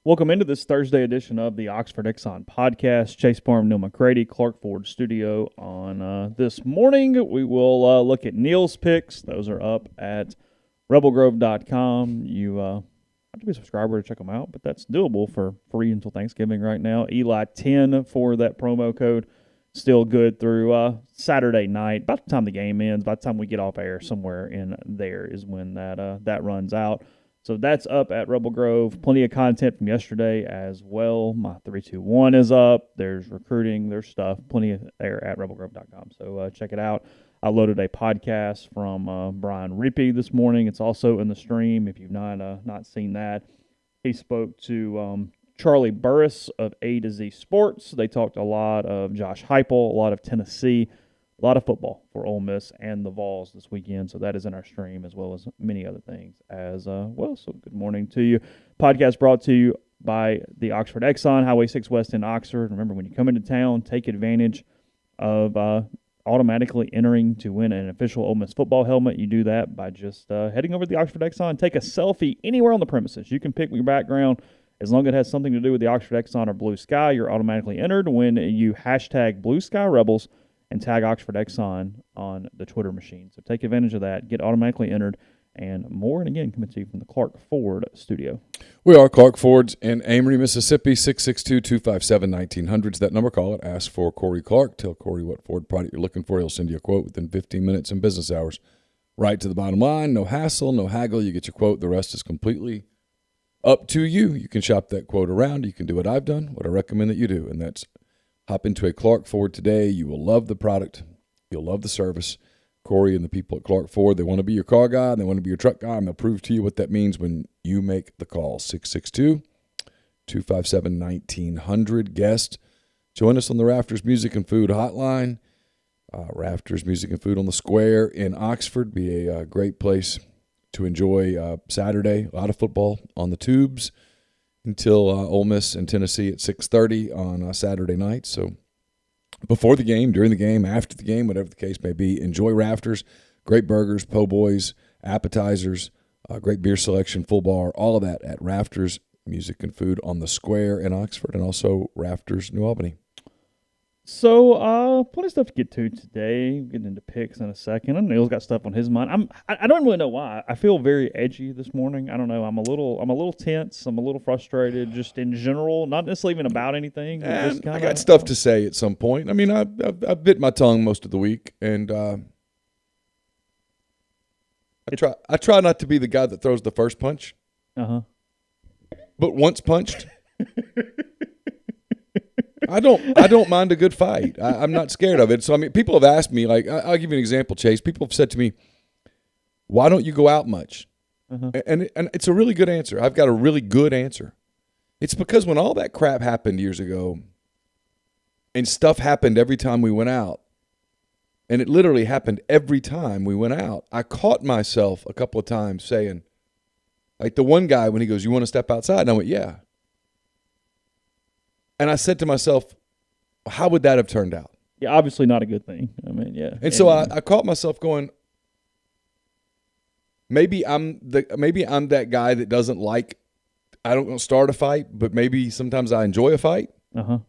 Welcome into this Thursday edition of the Oxford Exxon podcast. Chase Parham, Neal, McCready, Clark Ford Studio. On this morning, we will look at Neal's picks. Those are up at rebelgrove.com. You have to be a subscriber to check them out, but that's doable for free until Thanksgiving right now. Eli 10 for that promo code. Still good through Saturday night. By the time the game ends, by the time we get off air, somewhere in there is when that runs out. So that's up at Rebel Grove. Plenty of content from yesterday as well. My 321 is up. There's recruiting. There's stuff. Plenty of there at rebelgrove.com. So check it out. I loaded a podcast from Brian Rippey this morning. It's also in the stream if you've not seen that. He spoke to Charlie Burris of A to Z Sports. They talked a lot of Josh Heupel, a lot of Tennessee, a lot of football for Ole Miss and the Vols this weekend. So that is in our stream as well as many other things as well. So good morning to you. Podcast brought to you by the Oxford Exxon, Highway 6 West in Oxford. Remember, when you come into town, take advantage of automatically entering to win an official Ole Miss football helmet. You do that by just heading over to the Oxford Exxon. Take a selfie anywhere on the premises. You can pick your background. As long as it has something to do with the Oxford Exxon or Blue Sky, you're automatically entered when you hashtag Blue Sky Rebels and tag Oxford Exxon on the Twitter machine. So take advantage of that. Get automatically entered and more. And again, coming to you from the Clark Ford studio. We are Clark Ford's in Amory, Mississippi, 662-257-1900. That number, call it. Ask for Corey Clark. Tell Corey what Ford product you're looking for. He'll send you a quote within 15 minutes in business hours. Right to the bottom line. No hassle, no haggle. You get your quote. The rest is completely up to you. You can shop that quote around. You can do what I've done, what I recommend that you do, and that's hop into a Clark Ford today. You will love the product. You'll love the service. Corey and the people at Clark Ford, they want to be your car guy, and they want to be your truck guy, and they'll prove to you what that means when you make the call. 662-257-1900. Guest, join us on the Rafters Music and Food Hotline. Rafters Music and Food on the Square in Oxford. Be a great place to enjoy Saturday. A lot of football on the tubes until Ole Miss and Tennessee at 6:30 on Saturday night. So before the game, during the game, after the game, whatever the case may be, enjoy Rafters. Great burgers, po' boys, appetizers, great beer selection, full bar, all of that at Rafters Music and Food on the Square in Oxford, and also Rafters, New Albany. So, plenty of stuff to get to today. Getting into picks in a second. I know Neal's got stuff on his mind. I don't really know why. I feel very edgy this morning. I don't know. I'm a little tense. I'm a little frustrated, just in general. Not necessarily even about anything. Just I got stuff to say at some point. I mean, I bit my tongue most of the week, and I try not to be the guy that throws the first punch. Uh-huh. But once punched. I don't mind a good fight. I'm not scared of it. So, I mean, people have asked me, like, I'll give you an example, Chase. People have said to me, why don't you go out much? Uh-huh. And it's a really good answer. I've got a really good answer. It's because when all that crap happened years ago and stuff happened every time we went out, and it literally happened every time we went out, I caught myself a couple of times saying, like the one guy when he goes, you want to step outside? And I went, yeah. And I said to myself, how would that have turned out? Yeah, obviously not a good thing. I mean, yeah. And so I caught myself going, maybe I'm that guy that doesn't like, I don't start a fight, but maybe sometimes I enjoy a fight. Uh-huh.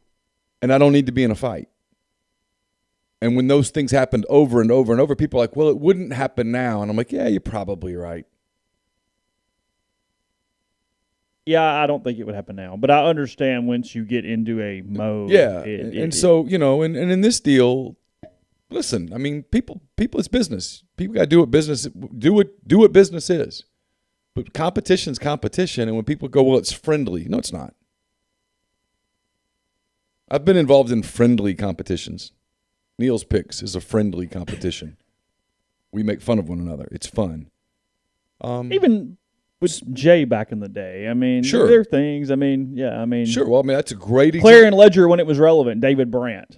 And I don't need to be in a fight. And when those things happened over and over and over, people are like, well, it wouldn't happen now. And I'm like, yeah, you're probably right. Yeah, I don't think it would happen now, but I understand once you get into a mode. Yeah, so, you know, and in this deal, listen, I mean, people, it's business. People got to do what business is. But competition's competition, and when people go, well, it's friendly. No, it's not. I've been involved in friendly competitions. Neal's Picks is a friendly competition. We make fun of one another. It's fun. Even with Jay back in the day. I mean, sure. There are things. I mean, yeah, I mean. Sure, well, I mean, that's a great example. Clarion Ledger when it was relevant, David Brandt.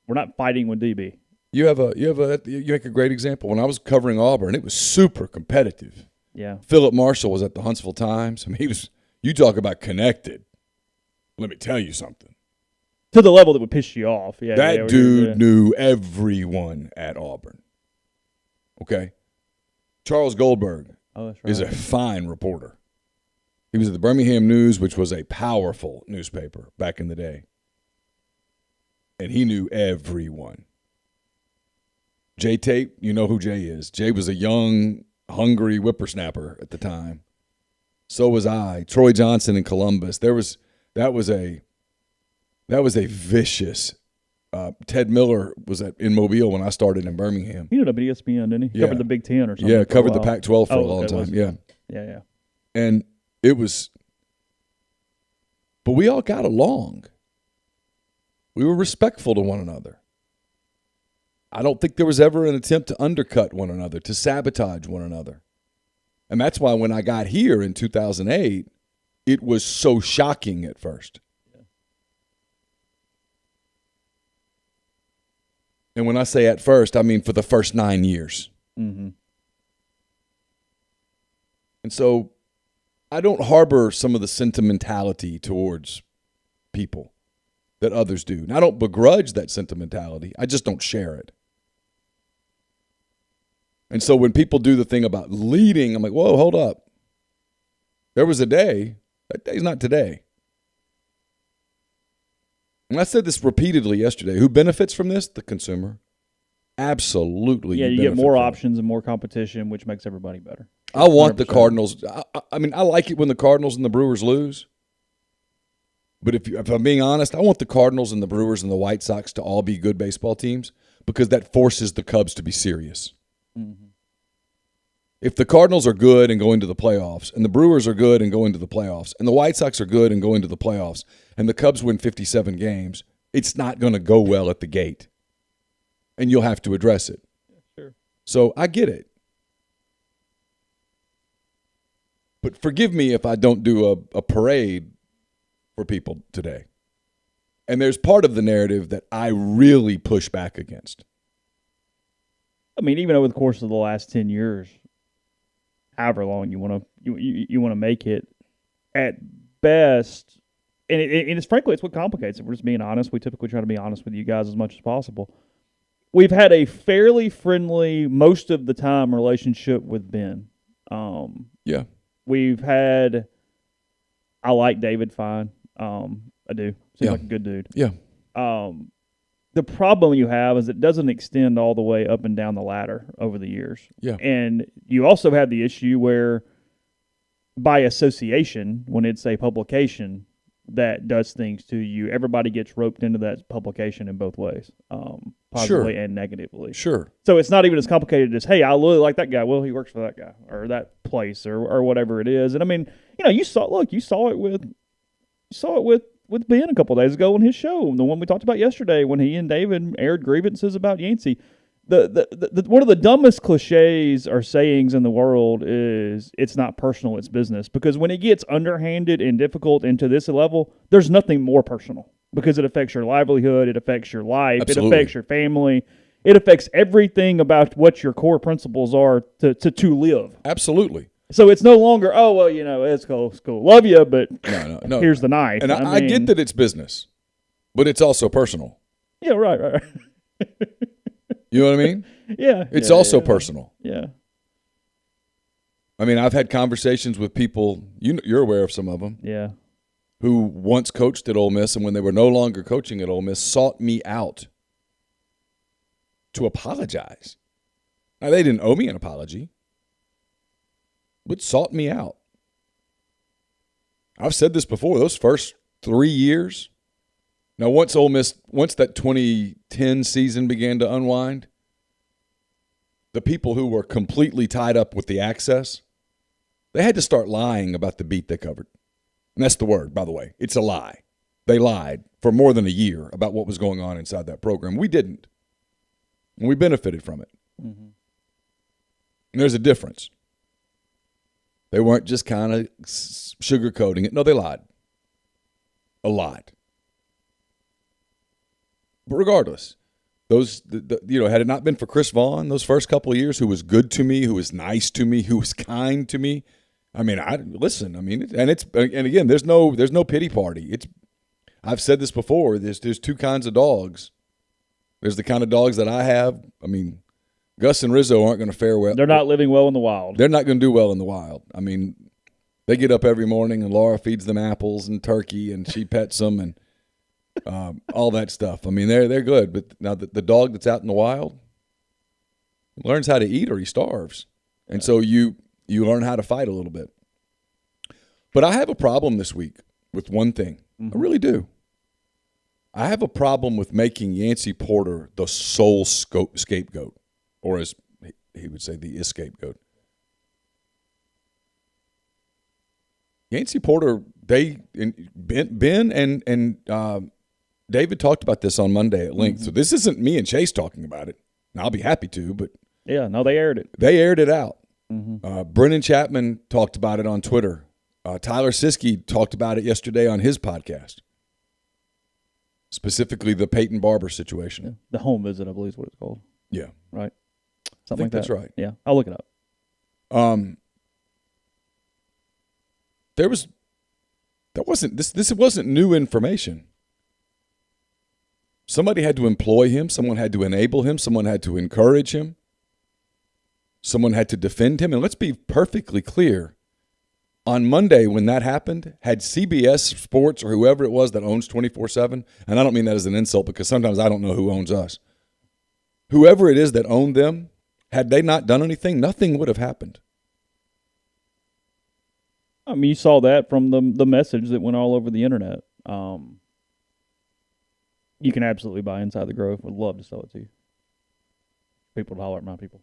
We're not fighting with DB. You make a great example. When I was covering Auburn, it was super competitive. Yeah. Philip Marshall was at the Huntsville Times. I mean, you talk about connected. Let me tell you something. To the level that would piss you off. Yeah. That dude knew everyone at Auburn. Okay? Charles Goldberg is a fine reporter. He was at the Birmingham News, which was a powerful newspaper back in the day. And he knew everyone. Jay Tate, you know who Jay is. Jay was a young, hungry whippersnapper at the time. So was I. Troy Johnson in Columbus. That was a vicious. Ted Miller was in Mobile when I started in Birmingham. He ended up at ESPN, didn't he? Yeah. Covered the Big Ten or something. Yeah, covered the Pac-12 for a long time. Yeah. Yeah. And it was – but we all got along. We were respectful to one another. I don't think there was ever an attempt to undercut one another, to sabotage one another. And that's why when I got here in 2008, it was so shocking at first. Yeah. And when I say at first, I mean for the first 9 years. Mm-hmm. And so I don't harbor some of the sentimentality towards people that others do. And I don't begrudge that sentimentality. I just don't share it. And so when people do the thing about leading, I'm like, whoa, hold up. There was a day. That day's not today. And I said this repeatedly yesterday. Who benefits from this? The consumer. Absolutely. Yeah, you get more options and more competition, which makes everybody better. I want 100%. The Cardinals. I mean, I like it when the Cardinals and the Brewers lose. But if I'm being honest, I want the Cardinals and the Brewers and the White Sox to all be good baseball teams because that forces the Cubs to be serious. Mm-hmm. If the Cardinals are good and go into the playoffs, and the Brewers are good and go into the playoffs, and the White Sox are good and go into the playoffs, and the Cubs win 57 games, it's not going to go well at the gate. And you'll have to address it. Yeah, sure. So I get it. But forgive me if I don't do a parade for people today. And there's part of the narrative that I really push back against. I mean, even over the course of the last 10 years, however long you want to make it, at best, and it's frankly, it's what complicates it. We're just being honest. We typically try to be honest with you guys as much as possible. We've had a fairly friendly, most of the time, relationship with Ben. Yeah. We've had – I like David fine. I do. Seems like a good dude. Yeah. The problem you have is it doesn't extend all the way up and down the ladder over the years. Yeah. And you also have the issue where by association, when it's a publication that does things to you, everybody gets roped into that publication in both ways, positively and negatively. Sure. So it's not even as complicated as, hey, I really like that guy. Well, he works for that guy or that place or whatever it is. And I mean, you saw it with Ben a couple of days ago on his show, the one we talked about yesterday when he and David aired grievances about Yancey. The one of the dumbest cliches or sayings in the world is it's not personal, it's business. Because when it gets underhanded and difficult into this level, there's nothing more personal because it affects your livelihood, it affects your life, Absolutely. It affects your family, it affects everything about what your core principles are to live. Absolutely. So it's no longer, it's cool, love you, but no. Here's the knife. And I get that it's business, but it's also personal. Yeah, right. You know what I mean? Yeah. It's also personal. Yeah. I mean, I've had conversations with people, you're aware of some of them. Yeah. Who once coached at Ole Miss, and when they were no longer coaching at Ole Miss, sought me out to apologize. Now, they didn't owe me an apology, but sought me out. I've said this before, those first 3 years. Now, once that 2010 season began to unwind, the people who were completely tied up with the access, they had to start lying about the beat they covered. And that's the word, by the way. It's a lie. They lied for more than a year about what was going on inside that program. We didn't. And we benefited from it. Mm-hmm. And there's a difference. They weren't just kind of sugarcoating it. No, they lied. A lot. But regardless, had it not been for Chris Vaughn those first couple of years, who was good to me, who was nice to me, who was kind to me, and again, there's no pity party. I've said this before. There's two kinds of dogs. There's the kind of dogs that I have. I mean, Gus and Rizzo aren't going to fare well. They're not living well in the wild. They're not going to do well in the wild. I mean, They get up every morning, and Laura feeds them apples and turkey, and she pets them and all that stuff. I mean, they're good. But now the dog that's out in the wild learns how to eat or he starves. And so you learn how to fight a little bit. But I have a problem this week with one thing. I really do. I have a problem with making Yancey Porter the sole scapegoat, or as he would say, the scapegoat. Yancey Porter, Ben and David talked about this on Monday at length. So this isn't me and Chase talking about it. And I'll be happy to, but yeah, no, they aired it. They aired it out. Brennan Chapman talked about it on Twitter. Tyler Siskey talked about it yesterday on his podcast, specifically the Peyton Barber situation. Yeah. The home visit, I believe, is what it's called. Yeah, right. Something I think like that's right. Yeah, I'll look it up. This wasn't new information. Somebody had to employ him. Someone had to enable him. Someone had to encourage him. Someone had to defend him. And let's be perfectly clear. On Monday, when that happened, had CBS Sports or whoever it was that owns 24/7, and I don't mean that as an insult because sometimes I don't know who owns us. Whoever it is that owned them, had they not done anything, nothing would have happened. I mean, you saw that from the message that went all over the internet. You can absolutely buy Inside the Grove. Would love to sell it to you. People to holler at my people.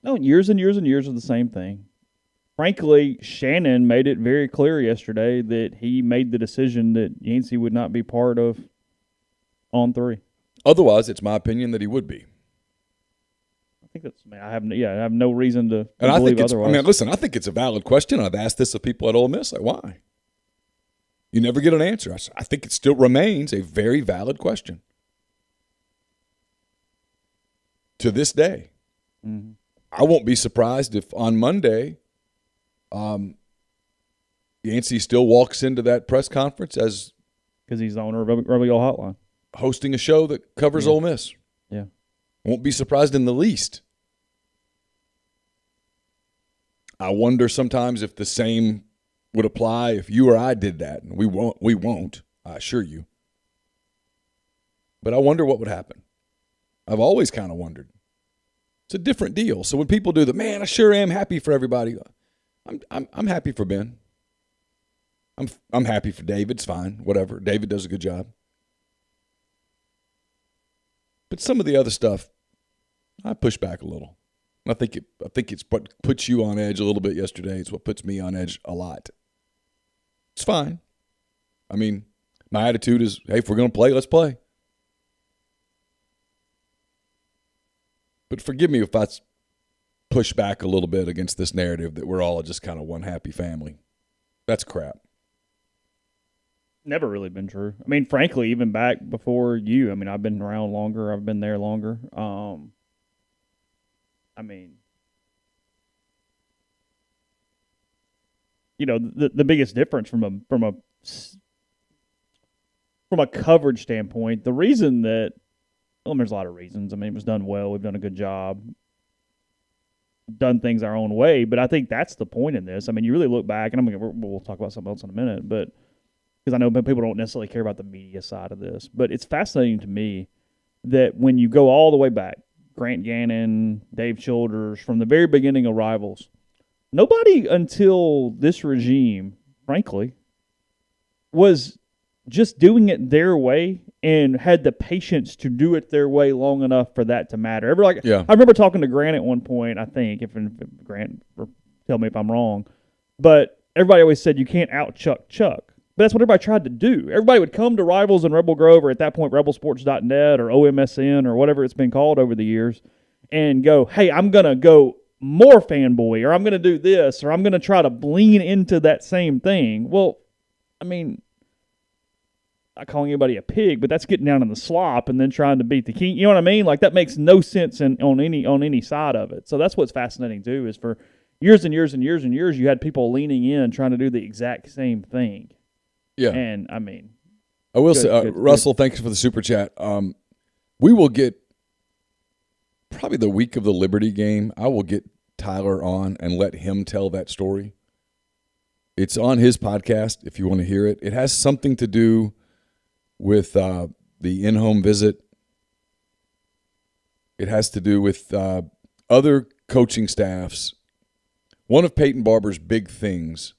No, years and years and years of the same thing. Frankly, Shannon made it very clear yesterday that he made the decision that Yancey would not be part of On 3. Otherwise, it's my opinion that he would be. I think that's. I have no reason to believe otherwise. I mean, listen, I think it's a valid question. I've asked this of people at Ole Miss. Like, why? You never get an answer. I think it still remains a very valid question to this day. Mm-hmm. I won't be surprised if on Monday, Yancey still walks into that press conference as because he's the owner of Rebel Yell Hotline, hosting a show that covers Ole Miss. Yeah, won't be surprised in the least. I wonder sometimes if the same would apply if you or I did that, and we won't. I assure you. But I wonder what would happen. I've always kind of wondered. It's a different deal. So when people do the, man, I sure am happy for everybody. I'm happy for Ben. I'm happy for David. It's fine. Whatever. David does a good job. But some of the other stuff, I push back a little. I think it's what puts you on edge a little bit yesterday. It's what puts me on edge a lot. It's fine. I mean, my attitude is, hey, if we're going to play, let's play. But forgive me if I push back a little bit against this narrative that we're all just kind of one happy family. That's crap. Never really been true. I mean, frankly, even back before you, I mean, I've been around longer. I've been there longer. I mean, you know, the biggest difference from a coverage standpoint, the reason that, well, there's a lot of reasons. I mean, it was done well. We've done a good job. Done things our own way, but I think that's the point in this. I mean, you really look back, and we'll talk about something else in a minute, but because I know people don't necessarily care about the media side of this, but it's fascinating to me that when you go all the way back, Grant Gannon, Dave Childers, from the very beginning of Rivals, nobody until this regime, frankly, was just doing it their way and had the patience to do it their way long enough for that to matter. I remember talking to Grant at one point, I think, if Grant, tell me if I'm wrong, but everybody always said you can't out-Chuck Chuck. But that's what everybody tried to do. Everybody would come to Rivals and Rebel Grove, or at that point rebelsports.net or OMSN or whatever it's been called over the years, and go, hey, I'm going to go more fanboy, or I'm going to do this, or I'm going to try to lean into that same thing. Well, I mean, not calling anybody a pig, but that's getting down in the slop and then trying to beat the king. You know what I mean? Like, that makes no sense on any side of it. So that's what's fascinating too, is for years and years and years and years, you had people leaning in trying to do the exact same thing. Yeah. And, I mean, I will say, Russell, thanks for the super chat. We will get, probably the week of the Liberty game, I will get Tyler on and let him tell that story. It's on his podcast if you want to hear it. It has something to do with the in-home visit. It has to do with other coaching staffs. One of Peyton Barber's big things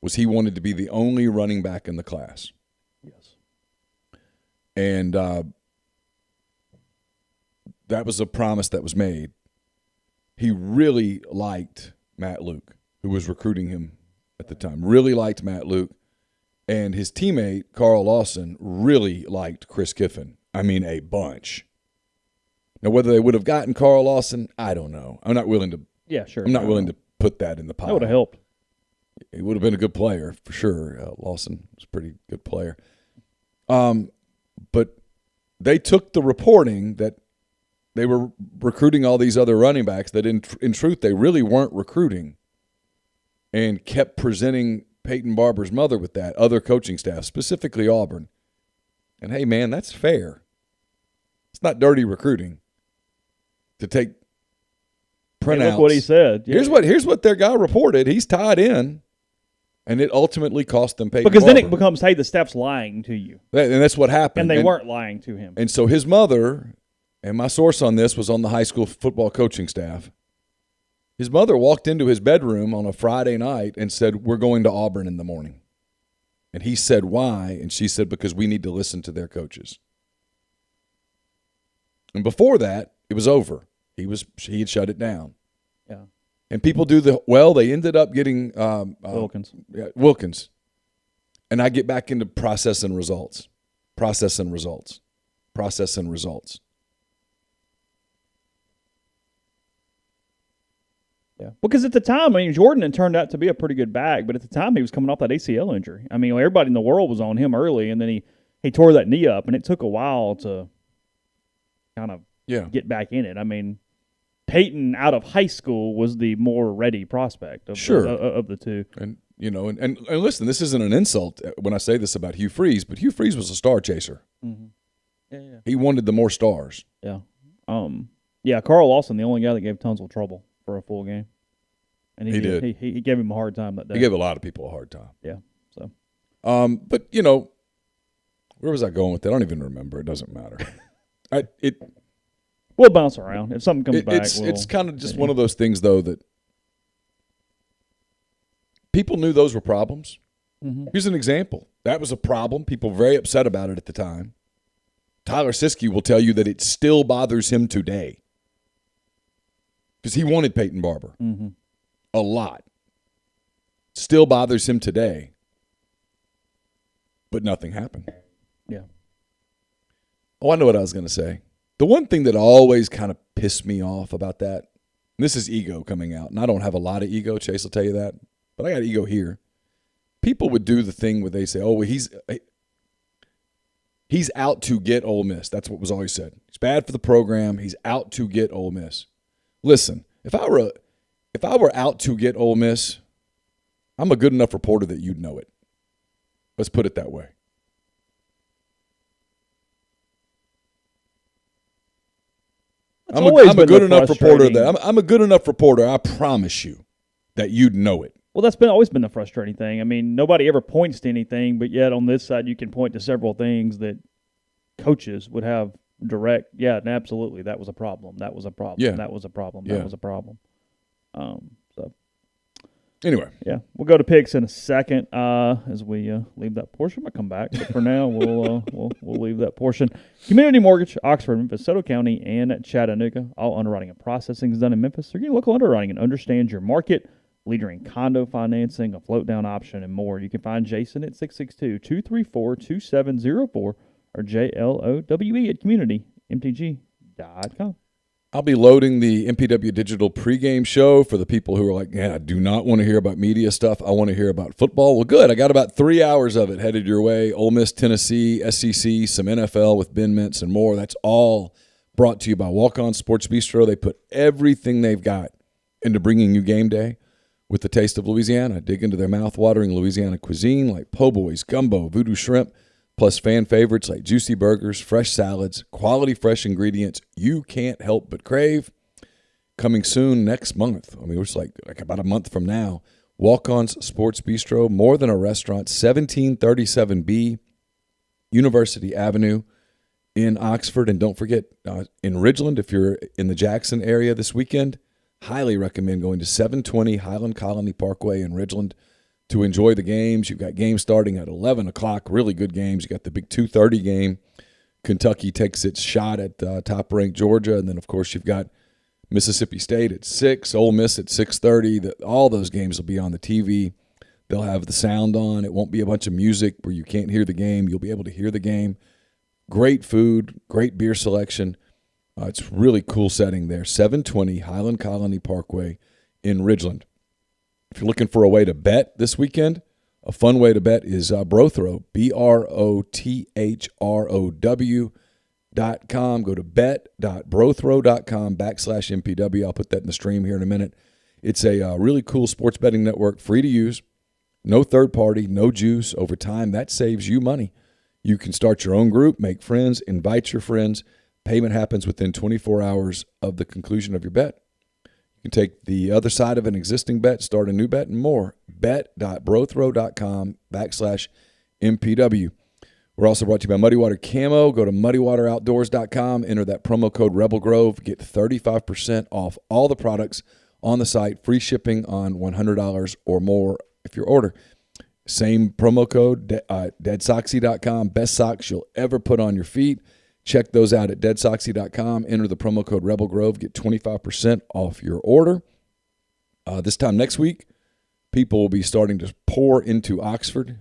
was he wanted to be the only running back in the class. Yes. And that was a promise that was made. He really liked Matt Luke, who was recruiting him at the time. Really liked Matt Luke. And his teammate, Carl Lawson, really liked Chris Kiffin. I mean, a bunch. Now, whether they would have gotten Carl Lawson, I don't know. I'm not willing to. Yeah, sure. I'm not willing to put that in the pile. That would have helped. He would have been a good player for sure. Lawson was a pretty good player. But they took the reporting that they were recruiting all these other running backs that in truth they really weren't recruiting, and kept presenting Peyton Barber's mother with that, other coaching staff, specifically Auburn. And, hey, man, that's fair. It's not dirty recruiting to take printouts. Hey, look what he said. Yeah. Here's what their guy reported. He's tied in, and it ultimately cost them Peyton Because Barber. then it becomes, hey, the staff's lying to you. And that's what happened. And they weren't lying to him. And so his mother, and my source on this was on the high school football coaching staff, his mother walked into his bedroom on a Friday night and said, "We're going to Auburn in the morning." And he said, "Why?" And she said, "Because we need to listen to their coaches." And before that, it was over. He had shut it down. Yeah. And people they ended up getting Wilkins. Yeah, Wilkins. And I get back into process and results. Yeah, because at the time, I mean, Jordan had turned out to be a pretty good back, but at the time he was coming off that ACL injury. I mean, everybody in the world was on him early, and then he tore that knee up, and it took a while to kind of get back in it. I mean, Peyton out of high school was the more ready prospect of the two. And and listen, this isn't an insult when I say this about Hugh Freeze, but Hugh Freeze was a star chaser. Mm-hmm. Yeah. He wanted the more stars. Yeah. Carl Lawson, the only guy that gave tons of trouble for a full game. And he did. He gave him a hard time that day. He gave a lot of people a hard time. Yeah. So. But where was I going with that? I don't even remember. It doesn't matter. We'll bounce around. If something comes back, it's kind of just one of those things, though, that people knew those were problems. Mm-hmm. Here's an example. That was a problem. People were very upset about it at the time. Tyler Siskey will tell you that it still bothers him today because he wanted Peyton Barber a lot. Still bothers him today, but nothing happened. Yeah. Oh, I know what I was going to say. The one thing that always kind of pissed me off about that, and this is ego coming out, and I don't have a lot of ego, Chase will tell you that, but I got ego here. People would do the thing where they say, "Oh, well, he's out to get Ole Miss." That's what was always said. He's bad for the program. He's out to get Ole Miss. Listen, if I were out to get Ole Miss, I'm a good enough reporter that you'd know it. Let's put it that way. I'm a good enough reporter that I'm a good enough reporter. I promise you that you'd know it. Well, that's always been the frustrating thing. I mean, nobody ever points to anything, but yet on this side you can point to several things that coaches would have direct. Yeah, and absolutely, that was a problem. That was a problem. Yeah. That was a problem. Yeah. That was a problem. So anyway, yeah, we'll go to picks in a second as we leave that portion. I'll come back, but for now we'll leave that portion. Community Mortgage, Oxford, Memphis, Soto County, and Chattanooga. All underwriting and processing is done in Memphis. So get local underwriting and understand your market. Leader in condo financing, a float down option, and more. You can find Jason at 662-234-2704 or JLOWE at communitymtg.com. I'll be loading the MPW Digital pregame show for the people who are like, man, I do not want to hear about media stuff. I want to hear about football. Well, good. I got about 3 hours of it headed your way. Ole Miss, Tennessee, SEC, some NFL with Ben Mintz and more. That's all brought to you by Walk On Sports Bistro. They put everything they've got into bringing you game day with the taste of Louisiana. Dig into their mouth-watering Louisiana cuisine like po' boys, gumbo, voodoo shrimp, plus fan favorites like juicy burgers, fresh salads, quality fresh ingredients you can't help but crave. coming soon next month. I mean, it's like about a month from now. Walk-On's Sports Bistro, more than a restaurant, 1737B University Avenue in Oxford. And don't forget, in Ridgeland, if you're in the Jackson area this weekend, highly recommend going to 720 Highland Colony Parkway in Ridgeland to enjoy the games. You've got games starting at 11 o'clock, really good games. You got the big 2:30 game. Kentucky takes its shot at top-ranked Georgia. And then, of course, you've got Mississippi State at 6, Ole Miss at 6:30. All those games will be on the TV. They'll have the sound on. It won't be a bunch of music where you can't hear the game. You'll be able to hear the game. Great food, great beer selection. It's really cool setting there. 720 Highland Colony Parkway in Ridgeland. If you're looking for a way to bet this weekend, a fun way to bet is Brothrow, BROTHROW.com. Go to bet.brothrow.com/MPW. I'll put that in the stream here in a minute. It's a really cool sports betting network, free to use, no third party, no juice. Over time, that saves you money. You can start your own group, make friends, invite your friends. Payment happens within 24 hours of the conclusion of your bet. You can take the other side of an existing bet, start a new bet, and more. Bet.brothrow.com/MPW. We're also brought to you by Muddy Water Camo. Go to muddywateroutdoors.com, enter that promo code Rebel Grove, get 35% off all the products on the site, free shipping on $100 or more if you order. Same promo code, deadsoxy.com, best socks you'll ever put on your feet. Check those out at deadsoxy.com. Enter the promo code Rebel Grove. Get 25% off your order. This time next week, people will be starting to pour into Oxford.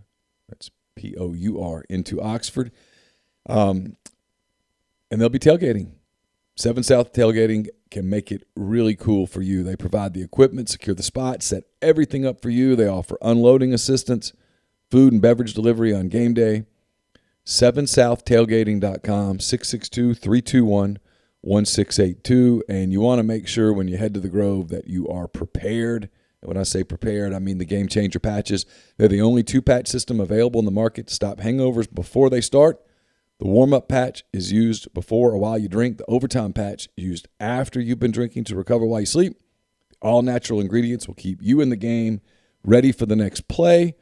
That's P-O-U-R, into Oxford. And they'll be tailgating. 7 South Tailgating can make it really cool for you. They provide the equipment, secure the spot, set everything up for you. They offer unloading assistance, food and beverage delivery on game day. 7southtailgating.com, 662-321-1682. And you want to make sure when you head to the Grove that you are prepared. And when I say prepared, I mean the Game Changer patches. They're the only 2-patch system available in the market to stop hangovers before they start. The warm-up patch is used before or while you drink. The overtime patch used after you've been drinking to recover while you sleep. All natural ingredients will keep you in the game, ready for the next play.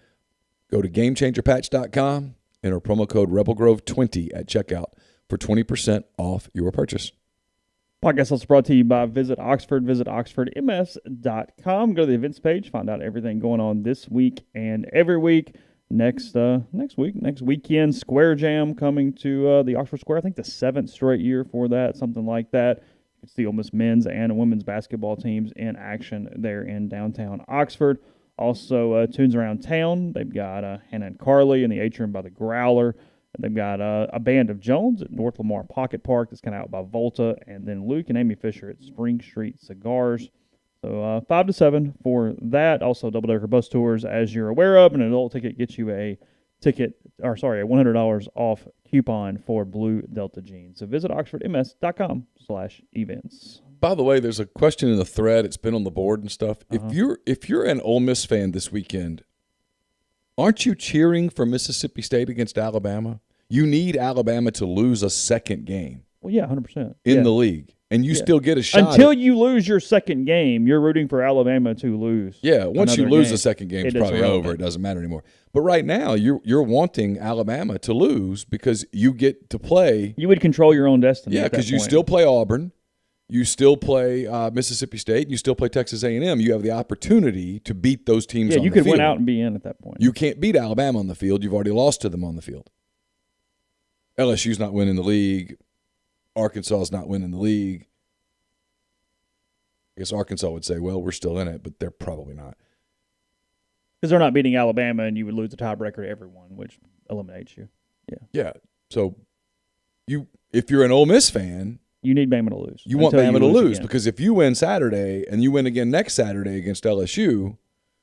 Go to GameChangerPatch.com. Enter promo code RebelGrove20 at checkout for 20% off your purchase. Podcast also brought to you by Visit Oxford. Visit oxfordms.com. Go to the events page. Find out everything going on this week and every week. Next weekend, Square Jam coming to the Oxford Square. I think the 7th straight year for that, something like that. It's the Ole Miss men's and women's basketball teams in action there in downtown Oxford. Also, Tunes Around Town. They've got Hannah and Carly in the atrium by the Growler. They've got a Band of Jones at North Lamar Pocket Park that's kind of out by Volta. And then Luke and Amy Fisher at Spring Street Cigars. So 5 to 7 for that. Also, double-decker bus tours, as you're aware of. An adult ticket gets you a $100 off coupon for Blue Delta jeans. So visit oxfordms.com/events. By the way, there's a question in the thread. It's been on the board and stuff. If you're an Ole Miss fan this weekend, aren't you cheering for Mississippi State against Alabama? You need Alabama to lose a second game. Well, yeah, 100%. In the league. And you still get a shot. Until you lose your second game, you're rooting for Alabama to lose. Yeah, once you lose the second game, it's probably over. It doesn't matter anymore. But right now, you're wanting Alabama to lose because you get to play. You would control your own destiny. Yeah, because you still play Auburn. You still play Mississippi State. You still play Texas A&M. You have the opportunity to beat those teams on the field. Yeah, you could win out and be in at that point. You can't beat Alabama on the field. You've already lost to them on the field. LSU's not winning the league. Arkansas's not winning the league. I guess Arkansas would say, well, we're still in it, but they're probably not. Because they're not beating Alabama, and you would lose the tiebreaker to everyone, which eliminates you. Yeah. Yeah. So if you're an Ole Miss fan, you need Bama to lose. You want Bama to lose because if you win Saturday and you win again next Saturday against LSU,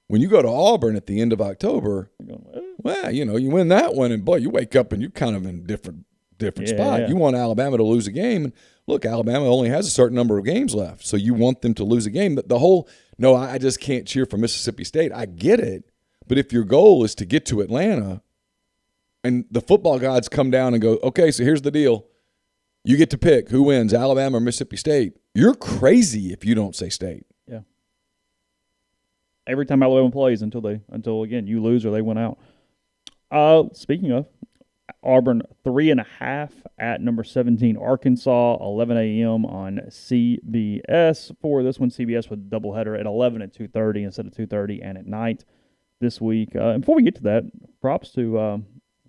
when you go to Auburn at the end of October, well, you win that one, and boy, you wake up and you're kind of in a different spot. Yeah. You want Alabama to lose a game, and look, Alabama only has a certain number of games left, so you want them to lose a game. I just can't cheer for Mississippi State. I get it, but if your goal is to get to Atlanta, and the football gods come down and go, okay, so here's the deal. You get to pick who wins, Alabama or Mississippi State. You're crazy if you don't say State. Yeah. Every time Alabama plays until again you lose or they win out. Speaking of, Auburn 3.5 at number 17 Arkansas, 11 a.m. on CBS. For this one, CBS with a doubleheader at 11 and 2:30 instead of 2:30 and at night this week. And before we get to that, props to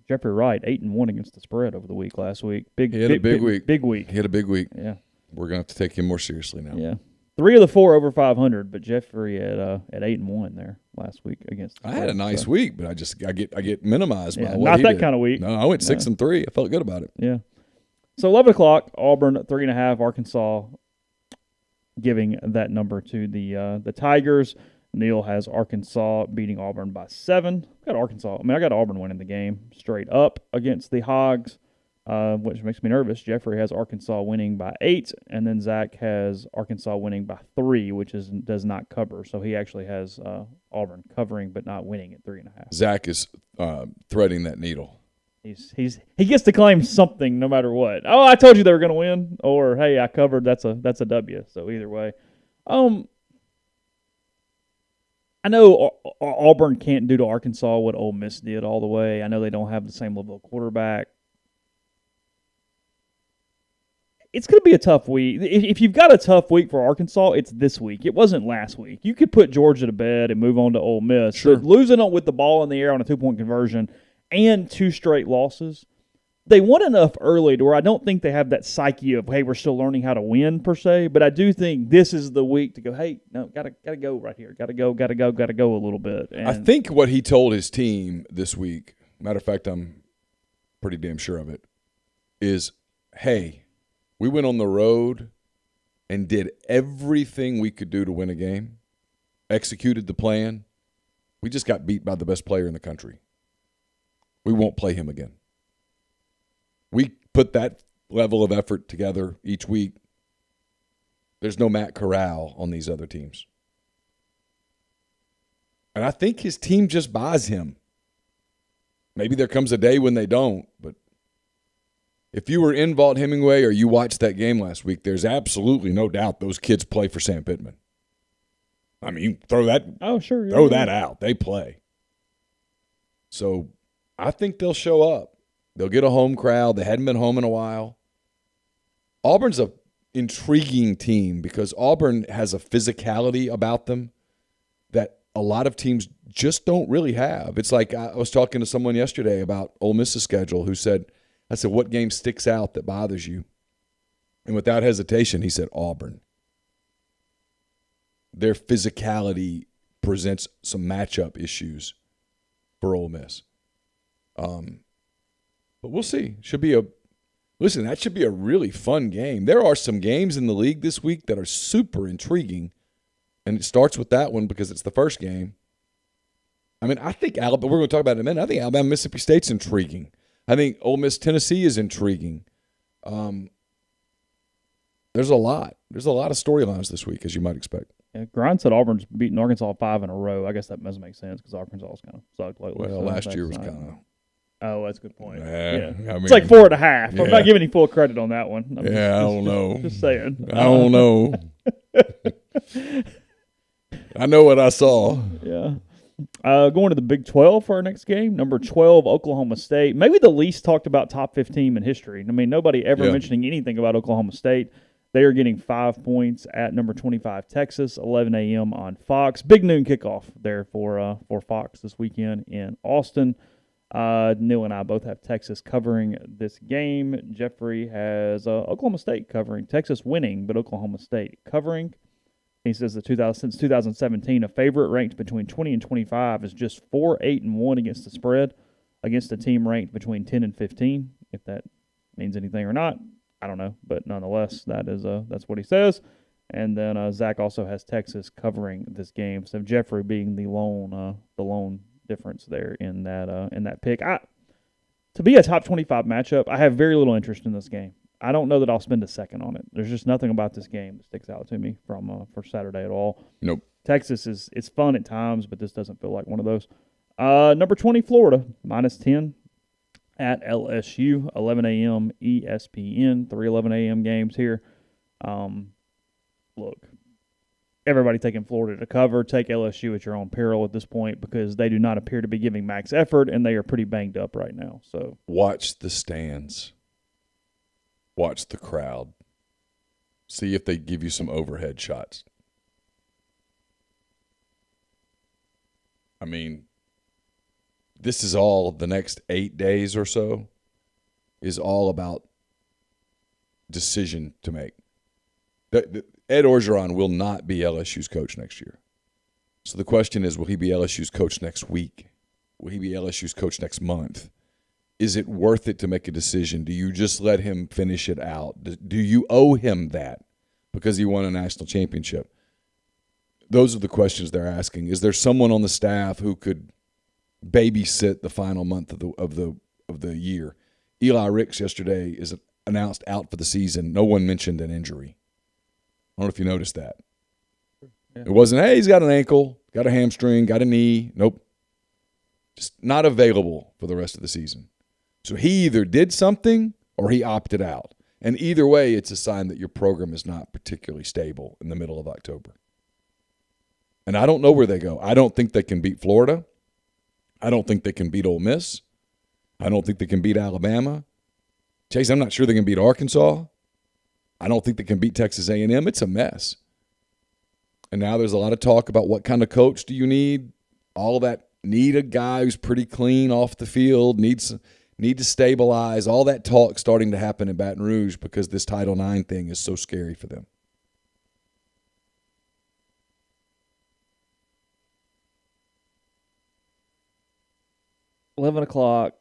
Jeffrey Wright, 8-1 against the spread over the week last week. He had a big week. Big week. He had a big week. Yeah. We're going to have to take him more seriously now. Yeah. 3 of the 4 over 500, but Jeffrey at 8-1 there last week against the I had a nice week, but I get minimized by what not he that did. kind of week. No, I went 6-3. I felt good about it. Yeah. So 11 o'clock, Auburn 3.5, Arkansas giving that number to the Tigers. Neal has Arkansas beating Auburn by 7. I got Auburn winning the game straight up against the Hogs, which makes me nervous. Jeffrey has Arkansas winning by 8, and then Zach has Arkansas winning by 3, which does not cover. So he actually has Auburn covering but not winning at 3.5. Zach is threading that needle. He gets to claim something no matter what. Oh, I told you they were going to win, or hey, I covered. That's a W. So either way, I know Auburn can't do to Arkansas what Ole Miss did all the way. I know they don't have the same level of quarterback. It's going to be a tough week. If you've got a tough week for Arkansas, it's this week. It wasn't last week. You could put Georgia to bed and move on to Ole Miss. Sure. But losing with the ball in the air on a 2-point conversion and 2 straight losses, they won enough early to where I don't think they have that psyche of, hey, we're still learning how to win per se. But I do think this is the week to go, hey, no, gotta go right here. Gotta go a little bit. And I think what he told his team this week, matter of fact, I'm pretty damn sure of it, is, hey, we went on the road and did everything we could do to win a game, executed the plan. We just got beat by the best player in the country. We won't play him again. We put that level of effort together each week. There's no Matt Corral on these other teams. And I think his team just buys him. Maybe there comes a day when they don't, but if you were in Vaught Hemingway or you watched that game last week, there's absolutely no doubt those kids play for Sam Pittman. I mean, throw that out. They play. So I think they'll show up. They'll get a home crowd. They hadn't been home in a while. Auburn's an intriguing team because Auburn has a physicality about them that a lot of teams just don't really have. It's like I was talking to someone yesterday about Ole Miss's schedule who said, I said, what game sticks out that bothers you? And without hesitation, he said Auburn. Their physicality presents some matchup issues for Ole Miss. But we'll see. That should be a really fun game. There are some games in the league this week that are super intriguing, and it starts with that one because it's the first game. I mean, I think Alabama, we're going to talk about it in a minute. I think Alabama, Mississippi State's intriguing. I think Ole Miss, Tennessee is intriguing. There's a lot. There's a lot of storylines this week, as you might expect. Yeah, Grind said Auburn's beaten Arkansas 5 in a row. I guess that doesn't make sense because Arkansas's kind of sucked lately. Well, last year was kind of. Oh, that's a good point. Yeah. I mean, it's like 4.5. Yeah. I'm not giving you full credit on that one. I don't know. Just saying. I don't know. I know what I saw. Yeah. Going to the Big 12 for our next game. Number 12, Oklahoma State. Maybe the least talked about top 15 in history. I mean, nobody ever mentioning anything about Oklahoma State. They are getting 5 points at number 25, Texas, 11 a.m. on Fox. Big noon kickoff there for Fox this weekend in Austin. Neal and I both have Texas covering this game. Jeffrey has Oklahoma State covering. Texas winning, but Oklahoma State covering. He says that since 2017, a favorite ranked between 20 and 25 is just 4-8-1 against the spread against a team ranked between 10 and 15. If that means anything or not, I don't know. But nonetheless, that's what he says. And then Zach also has Texas covering this game. So Jeffrey being the lone difference there in that pick. To be a top 25 matchup, I have very little interest in this game. I don't know that I'll spend a second on it. There's just nothing about this game that sticks out to me for Saturday at all. Nope. Texas it's fun at times, but this doesn't feel like one of those. Number 20, Florida, -10. at LSU, 11 a.m. ESPN, 3:11 a.m. games here. Look, everybody taking Florida to cover. Take LSU at your own peril at this point because they do not appear to be giving max effort, and they are pretty banged up right now. So watch the stands. Watch the crowd. See if they give you some overhead shots. I mean, this is all the next 8 days or so is all about decision to make. Ed Orgeron will not be LSU's coach next year. So the question is, will he be LSU's coach next week? Will he be LSU's coach next month? Is it worth it to make a decision? Do you just let him finish it out? Do you owe him that because he won a national championship? Those are the questions they're asking. Is there someone on the staff who could babysit the final month of the year? Eli Ricks yesterday is announced out for the season. No one mentioned an injury. I don't know if you noticed that. Yeah. It wasn't, hey, he's got an ankle, got a hamstring, got a knee. Nope. Just not available for the rest of the season. So he either did something or he opted out. And either way, it's a sign that your program is not particularly stable in the middle of October. And I don't know where they go. I don't think they can beat Florida. I don't think they can beat Ole Miss. I don't think they can beat Alabama. Chase, I'm not sure they can beat Arkansas. I don't think they can beat Texas A&M. It's a mess. And now there's a lot of talk about what kind of coach do you need. All of that. Need a guy who's pretty clean off the field, need to stabilize. All that talk starting to happen in Baton Rouge because this Title IX thing is so scary for them. $11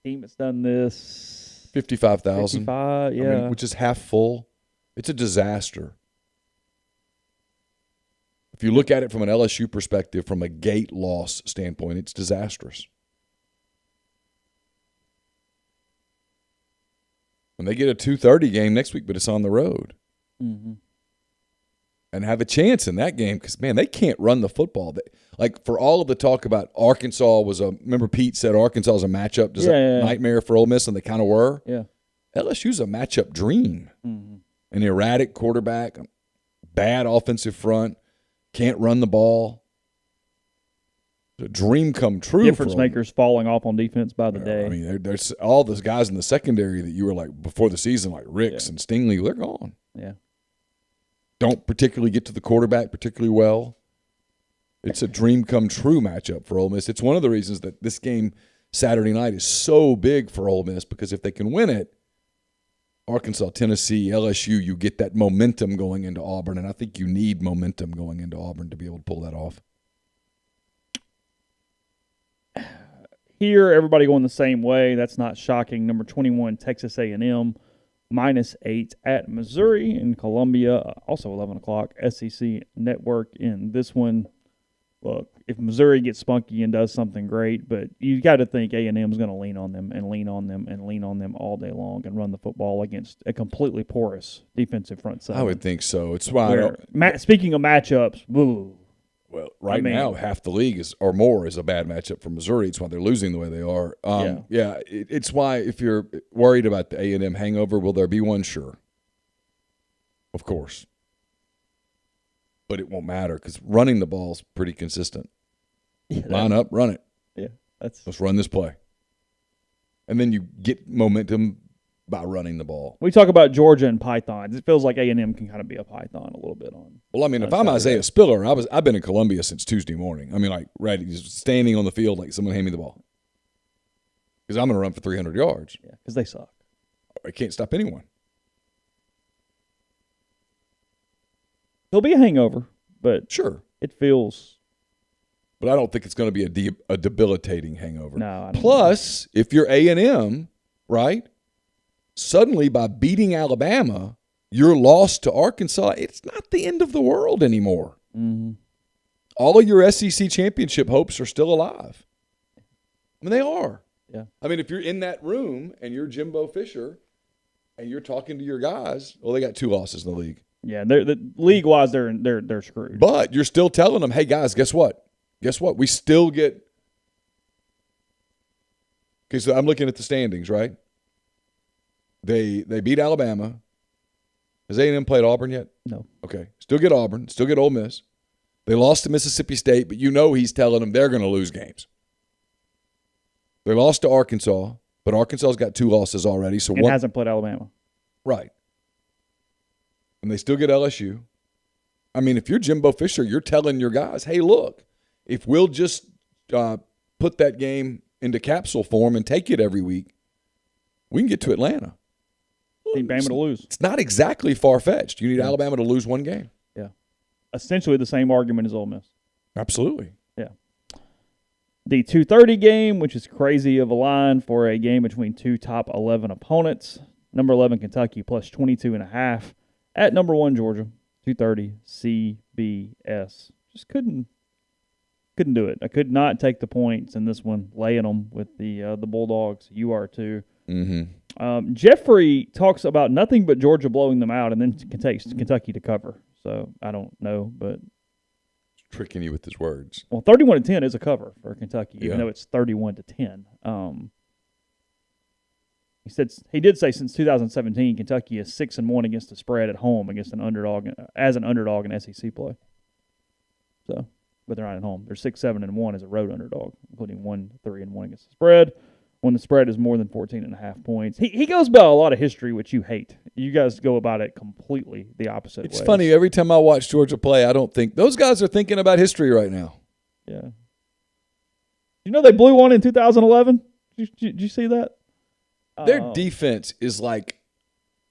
team that's done this 55,000. 55, yeah. I mean, which is half full. It's a disaster. If you look at it from an LSU perspective, from a gate loss standpoint, it's disastrous. When they get a 2:30 game next week, but it's on the road. Mm-hmm. And have a chance in that game because, man, they can't run the football. Like, for all of the talk about Arkansas remember Pete said Arkansas is a matchup nightmare for Ole Miss, and they kind of were. Yeah. LSU's a matchup dream. Mm-hmm. An erratic quarterback, bad offensive front, can't run the ball. It's a dream come true. Difference makers falling off on defense by the day. I mean, there's all those guys in the secondary that you were like before the season, like Ricks and Stingley, they're gone. Yeah. Don't particularly get to the quarterback particularly well. It's a dream come true matchup for Ole Miss. It's one of the reasons that this game Saturday night is so big for Ole Miss because if they can win it, Arkansas, Tennessee, LSU, you get that momentum going into Auburn, and I think you need momentum going into Auburn to be able to pull that off. Here, everybody going the same way. That's not shocking. Number 21, Texas A&M. -8 at Missouri in Columbia, also 11 o'clock, SEC Network in this one. Look, if Missouri gets spunky and does something great, but you got to think A&M is going to lean on them and lean on them and lean on them all day long and run the football against a completely porous defensive front seven. I would think so. It's why speaking of matchups, woo. Well, now half the league is a bad matchup for Missouri. It's why they're losing the way they are. It's why if you're worried about the A&M hangover, will there be one? Sure. Of course. But it won't matter because running the ball is pretty consistent. Yeah, line up, run it. Yeah, let's run this play. And then you get momentum by running the ball. We talk about Georgia and Pythons. It feels like A&M can kind of be a Python a little bit on. Well, I mean, if I'm Isaiah Spiller, I've been in Columbia since Tuesday morning. I mean, like, ready, just standing on the field like someone hand me the ball. Because I'm going to run for 300 yards. Yeah, because they suck. I can't stop anyone. There'll be a hangover, but sure, it feels. But I don't think it's going to be a debilitating hangover. No, I don't Plus, if you're A&M, right? Suddenly, by beating Alabama, you're lost to Arkansas. It's not the end of the world anymore. Mm-hmm. All of your SEC championship hopes are still alive. I mean, they are. Yeah. I mean, if you're in that room and you're Jimbo Fisher and you're talking to your guys, well, they got 2 losses in the league. Yeah, league-wise, they're screwed. But you're still telling them, hey, guys, guess what? We still get Okay, so I'm looking at the standings, right? They beat Alabama. Has A&M played Auburn yet? No. Okay. Still get Auburn. Still get Ole Miss. They lost to Mississippi State, but he's telling them they're going to lose games. They lost to Arkansas, but Arkansas's got 2 losses already. So hasn't played Alabama. Right. And they still get LSU. I mean, if you're Jimbo Fisher, you're telling your guys, hey, look, if we'll just put that game into capsule form and take it every week, we can get to Atlanta. Need Bama to lose. It's not exactly far-fetched. You need Alabama to lose 1 game. Yeah. Essentially the same argument as Ole Miss. Absolutely. Yeah. The 2:30 game, which is crazy of a line for a game between 2 top 11 opponents. Number 11 Kentucky plus 22.5 at number 1 Georgia. 2:30 CBS. Just couldn't do it. I could not take the points in this one, laying them with the Bulldogs. You are too. Mm-hmm. Jeffrey talks about nothing but Georgia blowing them out and then takes Kentucky to cover. So I don't know, but tricking you with his words. Well, 31-10 is a cover for Kentucky, even though it's 31-10. He did say since 2017, Kentucky is 6-1 against the spread at home against an underdog in SEC play. So, but they're not at home. They're 6-7-1 as a road underdog, including 1-3-1 against the spread. When the spread is more than 14.5 points. He goes about a lot of history, which you hate. You guys go about it completely the opposite way. It's funny. Every time I watch Georgia play, I don't think – those guys are thinking about history right now. Yeah. You know they blew one in 2011? Did you see that? Their defense is like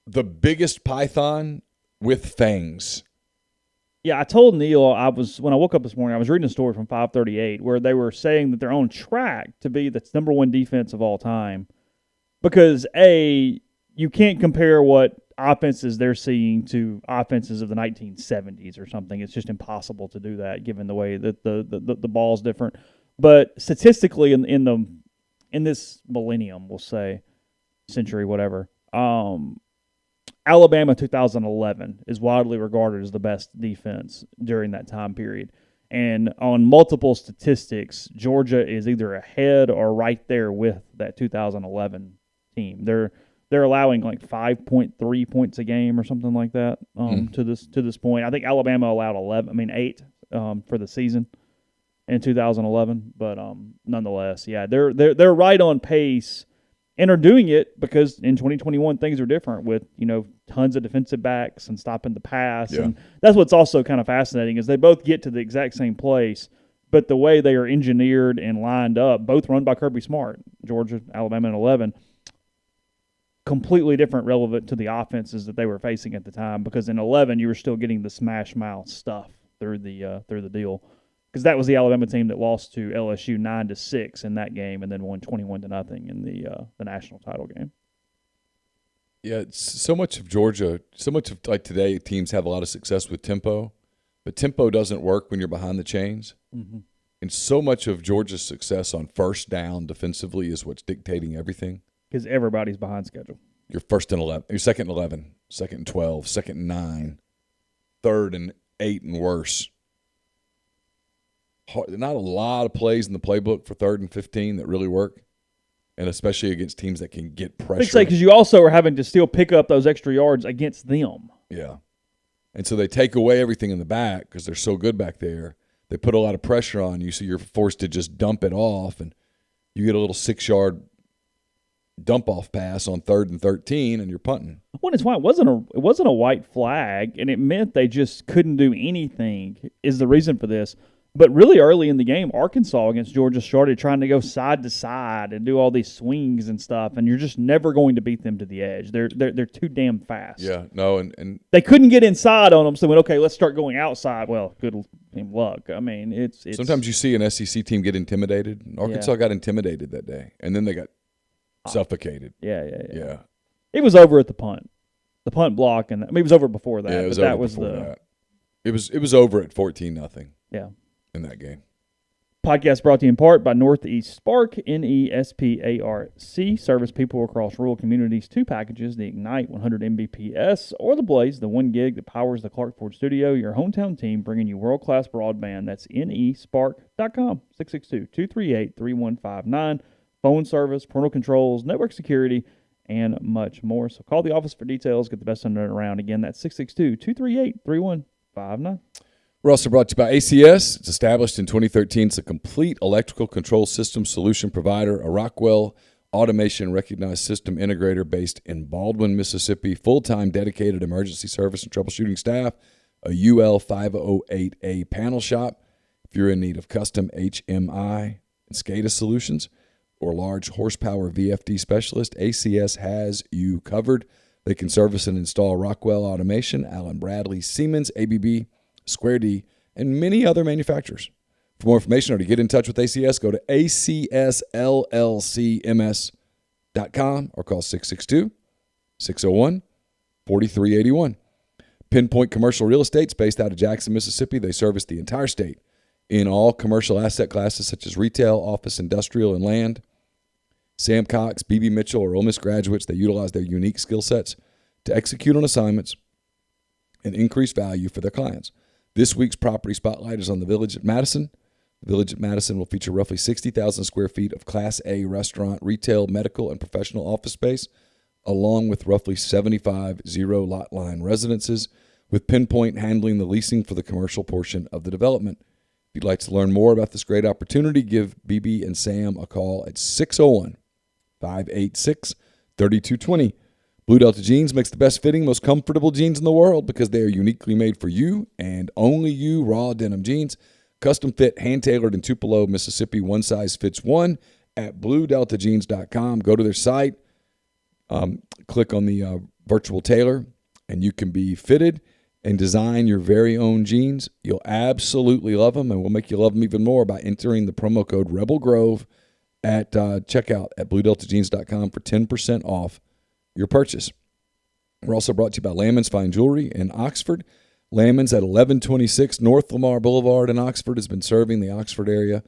the biggest python with fangs. Yeah, I told Neal when I woke up this morning, I was reading a story from 538 where they were saying that they're on track to be the number 1 defense of all time because, A, you can't compare what offenses they're seeing to offenses of the 1970s or something. It's just impossible to do that given the way that the ball's different. But statistically in this millennium, we'll say, century, whatever, Alabama 2011 is widely regarded as the best defense during that time period. And on multiple statistics, Georgia is either ahead or right there with that 2011 team. They're allowing like 5.3 points a game or something like that to this point. I think Alabama allowed 8 for the season in 2011, but nonetheless, yeah, they're right on pace. And are doing it because in 2021 things are different with, tons of defensive backs and stopping the pass. Yeah. And that's what's also kind of fascinating is they both get to the exact same place, but the way they are engineered and lined up, both run by Kirby Smart, Georgia, Alabama in 11, completely different relevant to the offenses that they were facing at the time because in 11 you were still getting the smash mouth stuff through the deal. Because that was the Alabama team that lost to LSU 9-6 in that game, and then won 21-0 in the national title game. Yeah, it's so much of Georgia, so much of like today, teams have a lot of success with tempo, but tempo doesn't work when you're behind the chains. Mm-hmm. And so much of Georgia's success on first down defensively is what's dictating everything. Because everybody's behind schedule. You're first and 11, you're second and 11, second and 12, second and 9, third and 8 and worse. Not a lot of plays in the playbook for 3rd and 15 that really work, and especially against teams that can get pressure. Because you also are having to still pick up those extra yards against them. Yeah. And so they take away everything in the back because they're so good back there. They put a lot of pressure on you, so you're forced to just dump it off, and you get a little 6-yard dump-off pass on 3rd and 13, and you're punting. Well, it's why it wasn't a white flag, and it meant they just couldn't do anything is the reason for this. But really early in the game, Arkansas against Georgia started trying to go side to side and do all these swings and stuff, and you're just never going to beat them to the edge. They're too damn fast. Yeah, no, and they couldn't get inside on them, so they went, okay, let's start going outside. Well, good luck. I mean, it's sometimes you see an SEC team get intimidated. Arkansas got intimidated that day, and then they got suffocated. Yeah. It was over at the punt block, and it was over before that. Yeah, it was over before that. It was over at 14-0. Yeah. In that game. Podcast brought to you in part by Northeast Spark, NESPARC. Service people across rural communities. 2 packages, the Ignite 100 Mbps or the Blaze, the 1 gig that powers the Clark Ford studio. Your hometown team bringing you world-class broadband. That's nespark.com, 662-238-3159. phone service, parental controls, network security, and much more. So call the office for details. Get the best internet around. Again, that's 662-238-3159. We're also brought to you by ACS. It's established in 2013. It's a complete electrical control system solution provider, a Rockwell Automation recognized system integrator based in Baldwin, Mississippi, full-time dedicated emergency service and troubleshooting staff, a UL 508A panel shop. If you're in need of custom HMI and SCADA solutions or large horsepower VFD specialist, ACS has you covered. They can service and install Rockwell Automation, Allen Bradley, Siemens, ABB, Square D, and many other manufacturers. For more information or to get in touch with ACS, go to acsllcms.com or call 662-601-4381. Pinpoint Commercial Real Estate is based out of Jackson, Mississippi. They service the entire state in all commercial asset classes such as retail, office, industrial, and land. Sam Cox, B.B. Mitchell, or Ole Miss graduates, they utilize their unique skill sets to execute on assignments and increase value for their clients. This week's property spotlight is on the Village at Madison. The Village at Madison will feature roughly 60,000 square feet of Class A restaurant, retail, medical, and professional office space, along with roughly 75 zero-lot line residences, with Pinpoint handling the leasing for the commercial portion of the development. If you'd like to learn more about this great opportunity, give BB and Sam a call at 601-586-3220. Blue Delta Jeans makes the best fitting, most comfortable jeans in the world because they are uniquely made for you and only you. Raw denim jeans, custom fit, hand-tailored in Tupelo, Mississippi. One size fits one at bluedeltajeans.com. Go to their site, click on the virtual tailor, and you can be fitted and design your very own jeans. You'll absolutely love them, and we'll make you love them even more by entering the promo code Rebel Grove at checkout at bluedeltajeans.com for 10% off your purchase. We're also brought to you by Lammon's Fine Jewelry in Oxford. Lammon's at 1126 North Lamar Boulevard in Oxford has been serving the Oxford area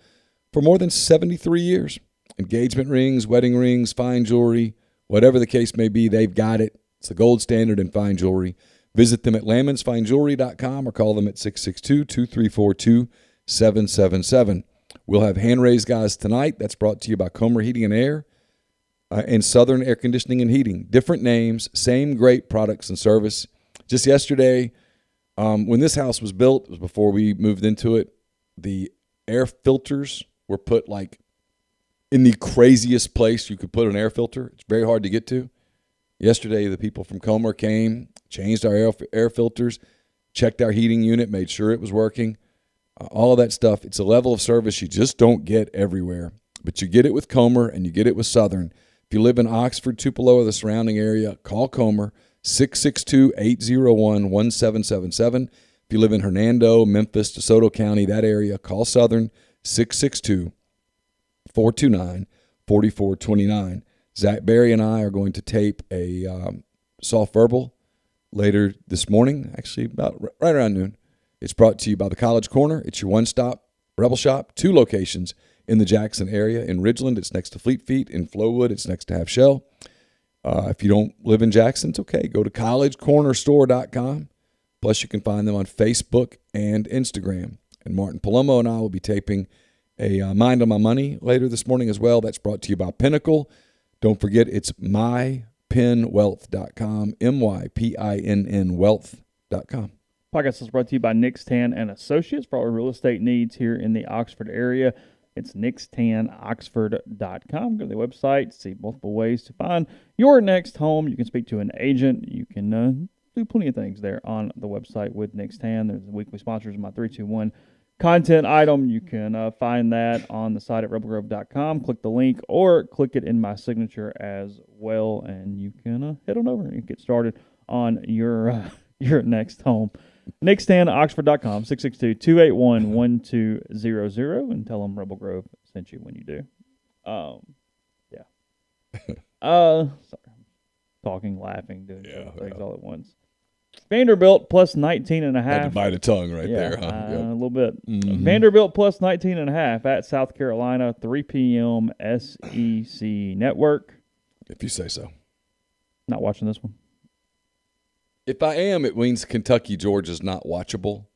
for more than 73 years. Engagement rings, wedding rings, fine jewelry, whatever the case may be, they've got it. It's the gold standard in fine jewelry. Visit them at lammonsfinejewelry.com or call them at 662-234-2777. We'll have hand-raised guys tonight. That's brought to you by Comer Heating and Air and Southern Air Conditioning and Heating. Different names, same great products and service. Just yesterday, when this house was built, it was before we moved into it, the air filters were put like in the craziest place you could put an air filter. It's very hard to get to. Yesterday, the people from Comer came, changed our air filters, checked our heating unit, made sure it was working. All of that stuff. It's a level of service you just don't get everywhere. But you get it with Comer and you get it with Southern. If you live in Oxford, Tupelo, or the surrounding area, call Comer, 662-801-1777. If you live in Hernando, Memphis, DeSoto County, that area, call Southern, 662-429-4429. Zach Berry and I are going to tape a soft verbal later this morning, actually about right around noon. It's brought to you by the College Corner. It's your one-stop Rebel Shop, 2 locations in the Jackson area. In Ridgeland, it's next to Fleet Feet. In Flowood, it's next to Half Shell. If you don't live in Jackson, it's okay. Go to collegecornerstore.com. Plus, you can find them on Facebook and Instagram. And Martin Palomo and I will be taping a Mind on My Money later this morning as well. That's brought to you by Pinnacle. Don't forget, it's mypinwealth.com, MYPINN wealth.com. Podcast is brought to you by Nick's Tan and Associates for all your real estate needs here in the Oxford area. It's nickstanoxford.com. Go to the website, see multiple ways to find your next home. You can speak to an agent. You can do plenty of things there on the website with Nick's Tan. There's the weekly sponsors, my 321 content item. You can find that on the site at rebelgrove.com. Click the link or click it in my signature as well, and you can head on over and get started on your next home. NickStanOxford.com, 662-281-1200, and tell them Rebel Grove sent you when you do. Yeah. Sorry. Talking, laughing, doing things all at once. Vanderbilt plus 19.5. Had to bite a tongue right there, huh? A little bit. Mm-hmm. Vanderbilt plus 19.5 at South Carolina, 3 p.m. SEC Network. If you say so. Not watching this one. If I am, it means Kentucky, Georgia's not watchable.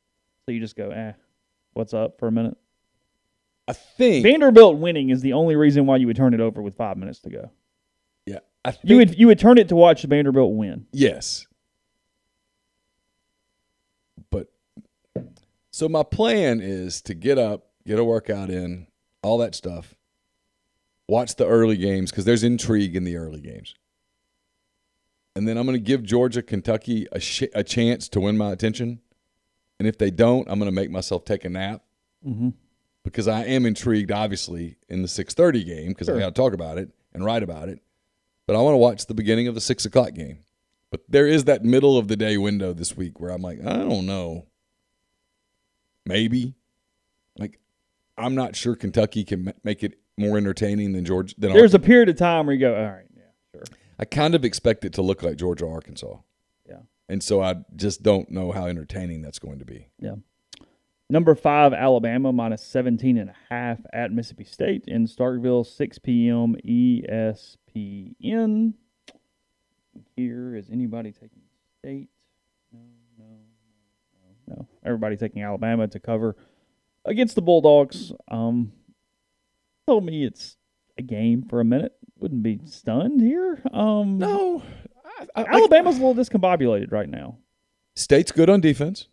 So you just go, what's up for a minute? I think Vanderbilt winning is the only reason why you would turn it over with 5 minutes to go. Yeah, I think You would turn it to watch Vanderbilt win. Yes. But so my plan is to get up, get a workout in, all that stuff. Watch the early games because there's intrigue in the early games. And then I'm going to give Georgia, Kentucky a chance to win my attention. And if they don't, I'm going to make myself take a nap because I am intrigued, obviously, in the 6:30 game because I got to talk about it and write about it. But I want to watch the beginning of the 6 o'clock game. But there is that middle of the day window this week where I'm like, I don't know. Maybe. Like, I'm not sure Kentucky can make it more entertaining than Georgia. There's a period of time where you go, all right, yeah, sure. I kind of expect it to look like Georgia, Arkansas. Yeah. And so I just don't know how entertaining that's going to be. Yeah. Number 5, Alabama, minus 17.5 at Mississippi State in Starkville, 6 p.m. ESPN. Here, is anybody taking State? No. Everybody taking Alabama to cover against the Bulldogs. Told me it's a game for a minute. Wouldn't be stunned here. No. Alabama's a little discombobulated right now. State's good on defense.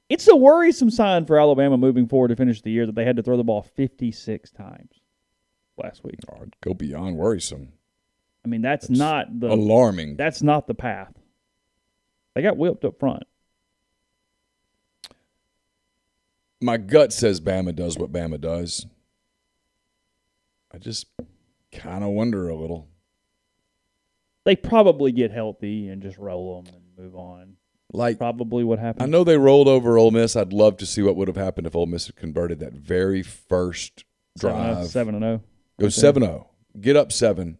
It's a worrisome sign for Alabama moving forward to finish the year that they had to throw the ball 56 times last week. Oh, I'd go beyond worrisome. I mean, that's not the alarming. That's not the path. They got whipped up front. My gut says Bama does what Bama does. I just kind of wonder a little. They probably get healthy and just roll them and move on. Like probably what happened. I know they rolled over Ole Miss. I'd love to see what would have happened if Ole Miss had converted that very first drive. 7-0. It was 7-0. Get up 7.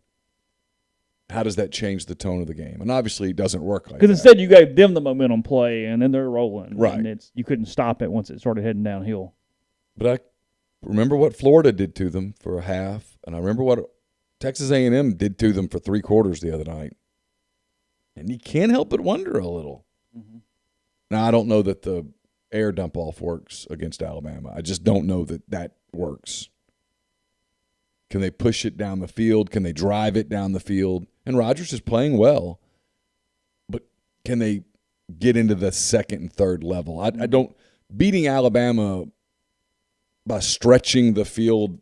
How does that change the tone of the game? And obviously it doesn't work like that. Because instead you gave them the momentum play, and then they're rolling. Right. And you couldn't stop it once it started heading downhill. But I remember what Florida did to them for a half, and I remember what Texas A&M did to them for 3 quarters the other night. And you can't help but wonder a little. Mm-hmm. Now, I don't know that the air dump-off works against Alabama. I just don't know that that works. Can they push it down the field? Can they drive it down the field? And Rodgers is playing well, but can they get into the second and third level? I don't – beating Alabama by stretching the field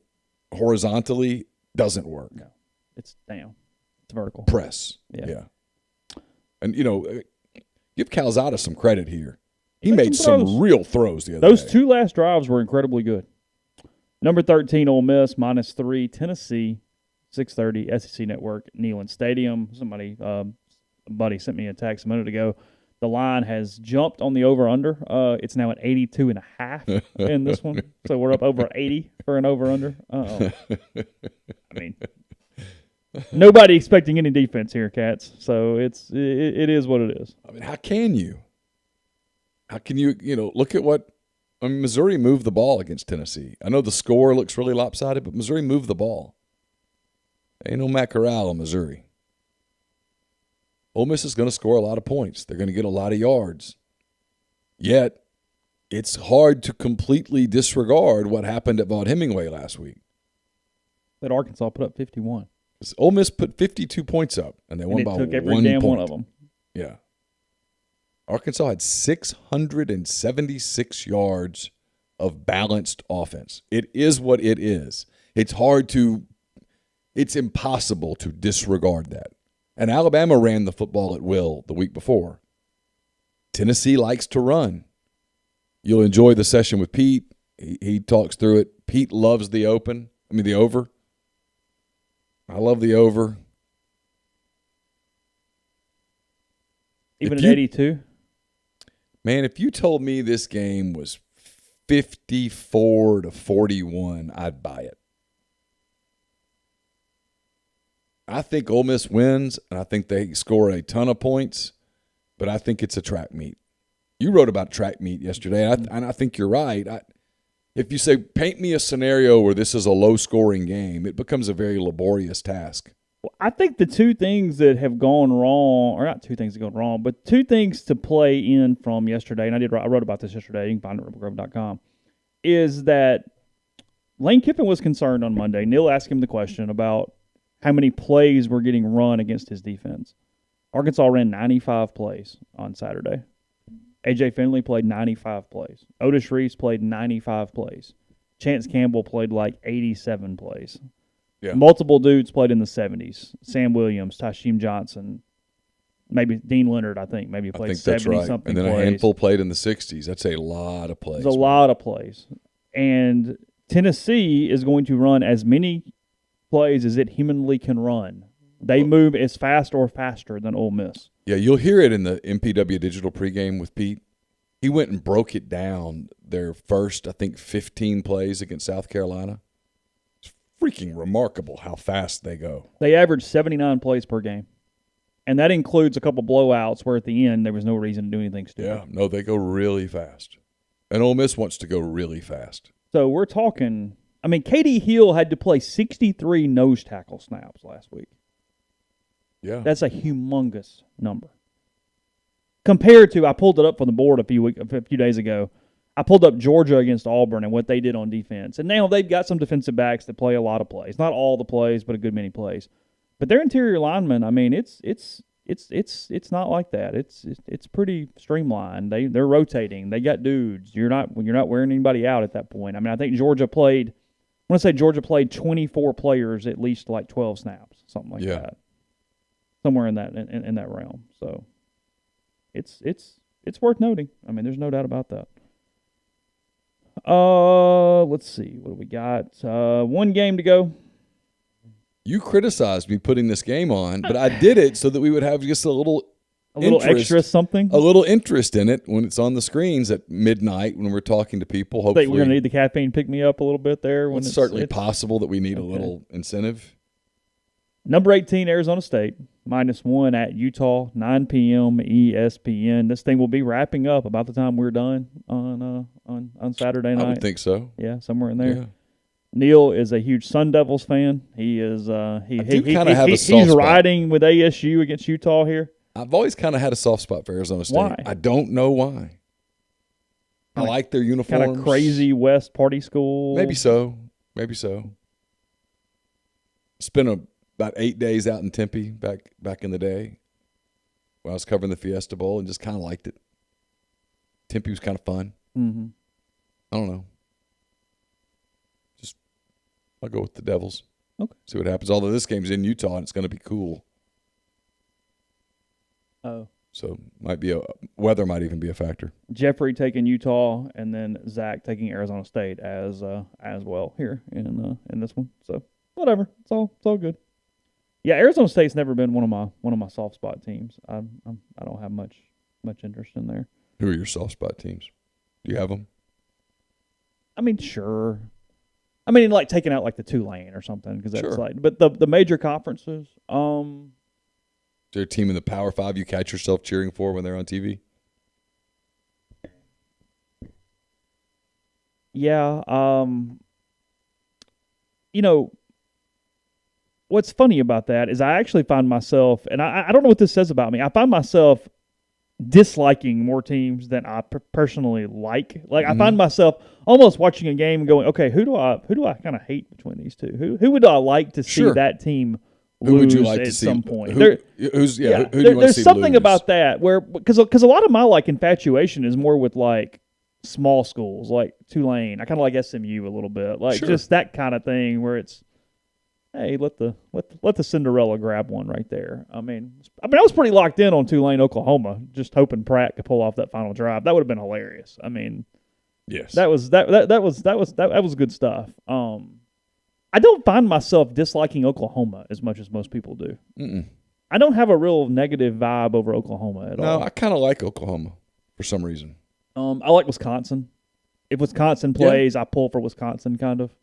horizontally doesn't work. No, it's down. It's vertical. Press. Yeah. And, give Calzada some credit here. He made some real throws the other day. Those 2 last drives were incredibly good. Number 13, Ole Miss, minus 3, Tennessee, 6:30, SEC Network, Neyland Stadium. Somebody, a buddy sent me a text a minute ago. The line has jumped on the over-under. It's now at 82.5 in this one. So we're up over 80 for an over-under. I mean, nobody expecting any defense here, Cats. So it is what it is. I mean, how can you? How can you, look at what – Missouri moved the ball against Tennessee. I know the score looks really lopsided, but Missouri moved the ball. Ain't no Matt Corral in Missouri. Ole Miss is going to score a lot of points. They're going to get a lot of yards. Yet, it's hard to completely disregard what happened at Vaught Hemingway last week. That Arkansas put up 51. Ole Miss put 52 points up, and they won by 1 point. It took every damn one of them. Yeah. Arkansas had 676 yards of balanced offense. It is what it is. It's impossible to disregard that. And Alabama ran the football at will the week before. Tennessee likes to run. You'll enjoy the session with Pete. He talks through it. Pete loves the over. I love the over. Even at 82? Man, if you told me this game was 54-41, I'd buy it. I think Ole Miss wins, and I think they score a ton of points, but I think it's a track meet. You wrote about track meet yesterday, and I think you're right. If you say, paint me a scenario where this is a low-scoring game, it becomes a very laborious task. Well, I think the 2 things that have gone wrong, or not 2 things that have gone wrong, but 2 things to play in from yesterday, and I wrote about this yesterday. You can find it at rebelgrove.com, is that Lane Kiffin was concerned on Monday. Neal asked him the question about how many plays were getting run against his defense. Arkansas ran 95 plays on Saturday. A.J. Finley played 95 plays. Otis Reese played 95 plays. Chance Campbell played like 87 plays. Yeah. Multiple dudes played in the 70s. Sam Williams, Tasheem Johnson, maybe Dean Leonard, I think, maybe played 70-something And then plays. a handful played in the 60s. That's a lot of plays. There's a lot of plays. And Tennessee is going to run as many plays as it humanly can run. They move as fast or faster than Ole Miss. Yeah, you'll hear it in the MPW Digital pregame with Pete. He went and broke it down their first, I think, 15 plays against South Carolina. It's freaking remarkable how fast they go. They average 79 plays per game. And that includes a couple blowouts where at the end there was no reason to do anything stupid. Yeah, no, they go really fast. And Ole Miss wants to go really fast. So we're talking – I mean, Katie Hill had to play 63 nose tackle snaps last week. Yeah. That's a humongous number. Compared to, I pulled it up from the board a few days ago. I pulled up Georgia against Auburn and what they did on defense. And now they've got some defensive backs that play a lot of plays. Not all the plays, but a good many plays. But their interior linemen, I mean, it's not like that. It's pretty streamlined. They're rotating. They got dudes. You're not wearing anybody out at that point. I mean, I think Georgia played 24 players at least like 12 snaps, something like that. Somewhere in that realm. So it's worth noting. I mean, there's no doubt about that. Let's see. What do we got? One game to go. You criticized me putting this game on, but I did it so that we would have just a little extra something. A little interest in it when it's on the screens at midnight when we're talking to people. Hopefully, we're going to need the caffeine pick me up a little bit there. When it's certainly possible that we need a little incentive. Number 18, Arizona State, -1 at Utah, 9 p.m. ESPN. This thing will be wrapping up about the time we're done on Saturday night. I would think so. Yeah, somewhere in there. Yeah. Neal is a huge Sun Devils fan. He is. He's riding with ASU against Utah here. I've always kind of had a soft spot for Arizona State. Why? I don't know why. I like their uniforms. Kind of crazy West party school. Maybe so. Spent about 8 days out in Tempe back in the day when I was covering the Fiesta Bowl and just kind of liked it. Tempe was kind of fun. Mm-hmm. I don't know. I'll go with the Devils. Okay. See what happens. Although this game's in Utah and it's going to be cool. Oh. So weather might even be a factor. Jeffrey taking Utah and then Zach taking Arizona State as well here in this one. So whatever. It's all good. Yeah, Arizona State's never been one of my soft spot teams. I don't have much interest in there. Who are your soft spot teams? Do you have them? I mean, sure. I mean, like taking out like the Tulane or something because that's sure. but the major conferences. Is there a team in the Power 5 you catch yourself cheering for when they're on TV? Yeah. What's funny about that is I actually find myself, and I don't know what this says about me. I find myself disliking more teams than I personally like. Like I find myself almost watching a game and going, okay, who do I kind of hate between these two? Who would I like to see that team lose who would you like at to see, some point? Who do you want to see There's something lose? about that where because a lot of my like infatuation is more with like small schools like Tulane. I kind of like SMU a little bit, like just that kind of thing where it's. Hey, let the Cinderella grab one right there. I mean, I was pretty locked in on Tulane, Oklahoma, just hoping Pratt could pull off that final drive. That would have been hilarious. I mean, yes, that was good stuff. I don't find myself disliking Oklahoma as much as most people do. Mm-mm. I don't have a real negative vibe over Oklahoma at all. No, I kind of like Oklahoma for some reason. I like Wisconsin. If Wisconsin plays, I pull for Wisconsin, kind of.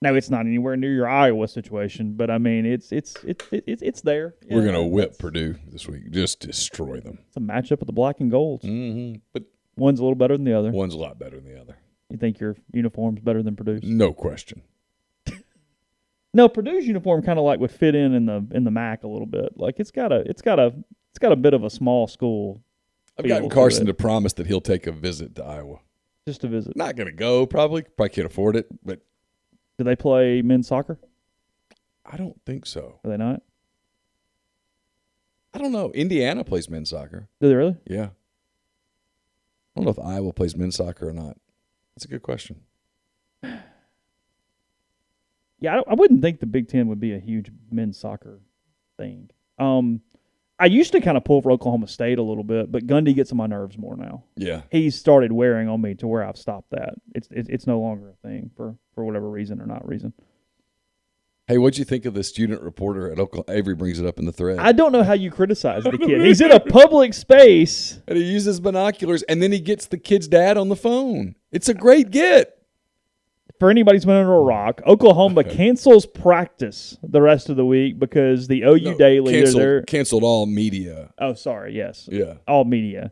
Now it's not anywhere near your Iowa situation, but I mean it's there. Yeah, we're gonna whip Purdue this week, just destroy them. It's a matchup of the black and golds. Mm-hmm. But one's a little better than the other. One's a lot better than the other. You think your uniform's better than Purdue's? No question. No, Purdue's uniform kind of like would fit in the MAC a little bit. Like it's got a bit of a small school. I've gotten Carson to promise that he'll take a visit to Iowa. Just to visit. Not going to go, probably. Probably can't afford it, but. Do they play men's soccer? I don't think so. Are they not? I don't know. Indiana plays men's soccer. Do they really? Yeah. I don't know if Iowa plays men's soccer or not. That's a good question. Yeah, I wouldn't think the Big Ten would be a huge men's soccer thing. I used to kind of pull for Oklahoma State a little bit, but Gundy gets on my nerves more now. Yeah. He's started wearing on me to where I've stopped that. It's no longer a thing for whatever reason or not reason. Hey, what'd you think of the student reporter at Oklahoma? Avery brings it up in the thread. I don't know how you criticize the kid. He's in a public space. And he uses binoculars, and then he gets the kid's dad on the phone. It's a great get. For anybody who's been under a rock, Oklahoma cancels practice the rest of the week because the OU Daily canceled all media. Oh, sorry, yes. Yeah. All media.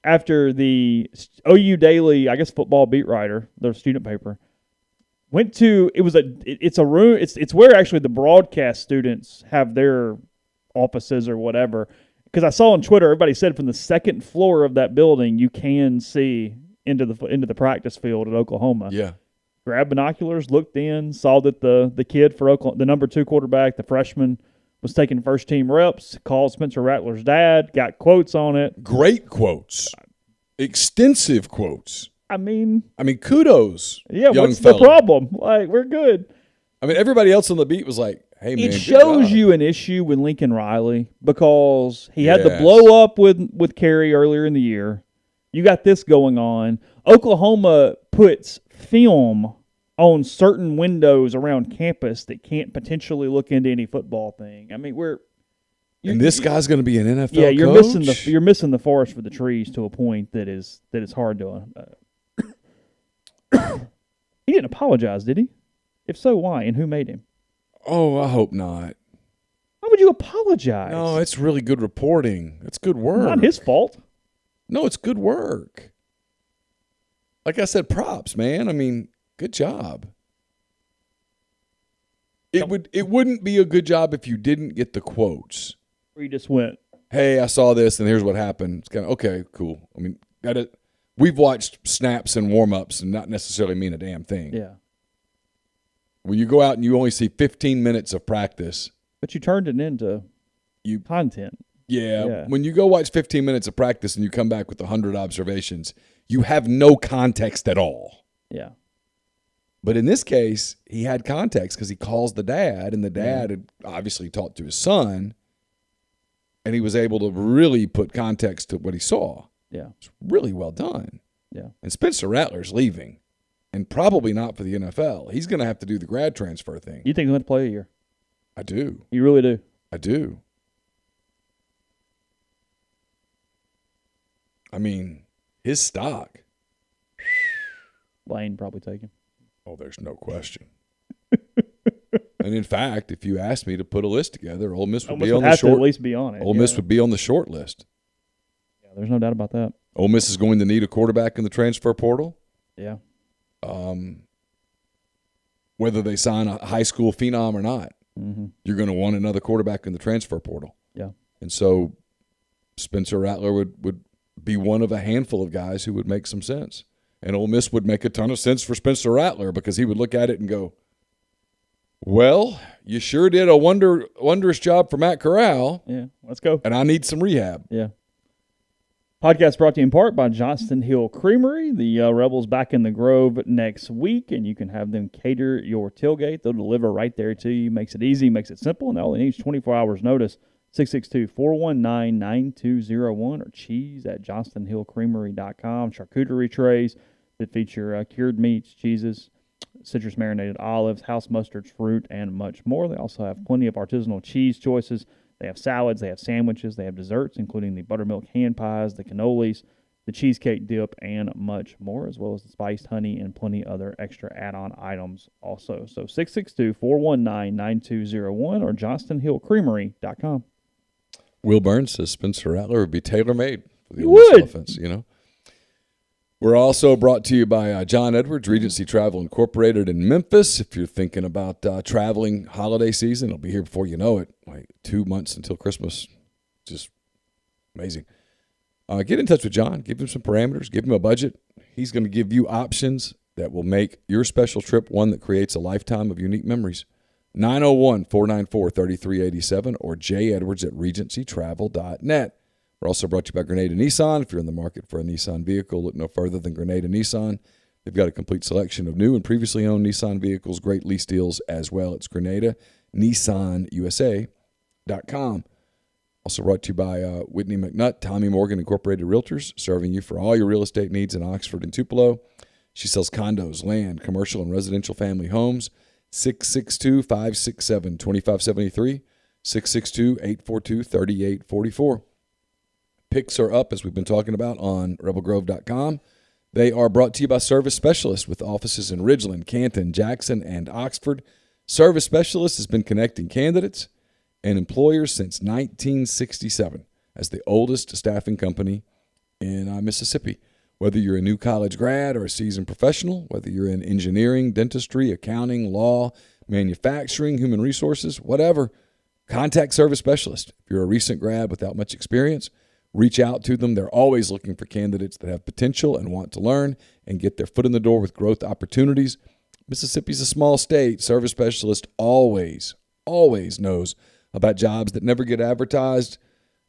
After the OU Daily, I guess football beat writer, their student paper, went to it's a room, it's where actually the broadcast students have their offices or whatever. Because I saw on Twitter, everybody said from the second floor of that building you can see into the practice field at Oklahoma. Yeah. Grabbed binoculars, looked in, saw that the kid for Oklahoma, the number 2 quarterback, the freshman, was taking first team reps, called Spencer Rattler's dad, got quotes on it. Great quotes. Extensive quotes. I mean, kudos. Yeah, young what's fella. the problem? Like, we're good. I mean, everybody else on the beat was like, hey, man. It shows you an issue with Lincoln Riley because he had the Yes. blow up with Kerry earlier in the year. You got this going on. Oklahoma puts film on certain windows around campus that can't potentially look into any football thing. I mean, and this guy's going to be an NFL yeah, you're coach? missing the forest for the trees to a point that is hard to. He didn't apologize, did he? If so, why and who made him? Oh, I hope not. Why would you apologize? No, it's really good reporting. It's good work. Not his fault. No, it's good work. Like I said, props, man. I mean, good job. It wouldn't be a good job if you didn't get the quotes. Where you just went, Hey, I saw this, and here's what happened. It's kind of okay, cool. I mean, we've watched snaps and warm-ups and not necessarily mean a damn thing. yeah. When you go out and you only see 15 minutes of practice, But you turned it into content. yeah, when you go watch 15 minutes of practice and you come back with 100 observations, you have no context at all. Yeah. But in this case, he had context because he calls the dad, and the dad had obviously talked to his son, and he was able to really put context to what he saw. Yeah. It's really well done. Yeah. And Spencer Rattler's leaving, and probably not for the NFL. He's going to have to do the grad transfer thing. You think he's going to play a year? I do. You really do? I do. I mean, his stock. Lane probably taken. Oh, there's no question. And in fact, if you asked me to put a list together, Ole Miss would be on the short. At least be on it. Ole Miss would be on the short list. Yeah, there's no doubt about that. Ole Miss is going to need a quarterback in the transfer portal. Yeah. Whether they sign a high school phenom or not, you're going to want another quarterback in the transfer portal. Yeah. And so Spencer Rattler would be one of a handful of guys who would make some sense. And Ole Miss would make a ton of sense for Spencer Rattler because he would look at it and go, well, you sure did a wondrous job for Matt Corral. Yeah, let's go. And I need some rehab. Yeah. Podcast brought to you in part by Johnston Hill Creamery. The Rebels back in the Grove next week, and you can have them cater your tailgate. They'll deliver right there to you. Makes it easy, makes it simple, and all it needs is 24 hours notice. 662-419-9201 or cheese at johnstonhillcreamery.com. Charcuterie trays that feature cured meats, cheeses, citrus marinated olives, house mustards, fruit, and much more. They also have plenty of artisanal cheese choices. They have salads, they have sandwiches, they have desserts, including the buttermilk hand pies, the cannolis, the cheesecake dip, and much more, as well as the spiced honey and plenty other extra add-on items also. So 662-419-9201 or johnstonhillcreamery.com. Will Burns says Spencer Rattler would be tailor-made for the He Ole Miss would. offense, you know. We're also brought to you by John Edwards, Regency Travel Incorporated in Memphis. If you're thinking about traveling holiday season, it'll be here before you know it. Like 2 months until Christmas. Just amazing. Get in touch with John. Give him some parameters. Give him a budget. He's going to give you options that will make your special trip one that creates a lifetime of unique memories. 901-494-3387 or jedwards@regencytravel.net. We're also brought to you by Grenada Nissan. If you're in the market for a Nissan vehicle, look no further than Grenada Nissan. They've got a complete selection of new and previously owned Nissan vehicles, great lease deals as well. It's GrenadaNissanUSA.com. Also brought to you by Whitney McNutt, Tommy Morgan Incorporated Realtors, serving you for all your real estate needs in Oxford and Tupelo. She sells condos, land, commercial, and residential family homes. 662-567-2573, 662-842-3844. Picks are up, as we've been talking about, on rebelgrove.com. They are brought to you by Service Specialists with offices in Ridgeland, Canton, Jackson, and Oxford. Service Specialists has been connecting candidates and employers since 1967 as the oldest staffing company in Mississippi. Whether you're a new college grad or a seasoned professional, whether you're in engineering, dentistry, accounting, law, manufacturing, human resources, whatever, contact Service Specialist. If you're a recent grad without much experience, reach out to them. They're always looking for candidates that have potential and want to learn and get their foot in the door with growth opportunities. Mississippi's a small state. Service Specialist always knows about jobs that never get advertised.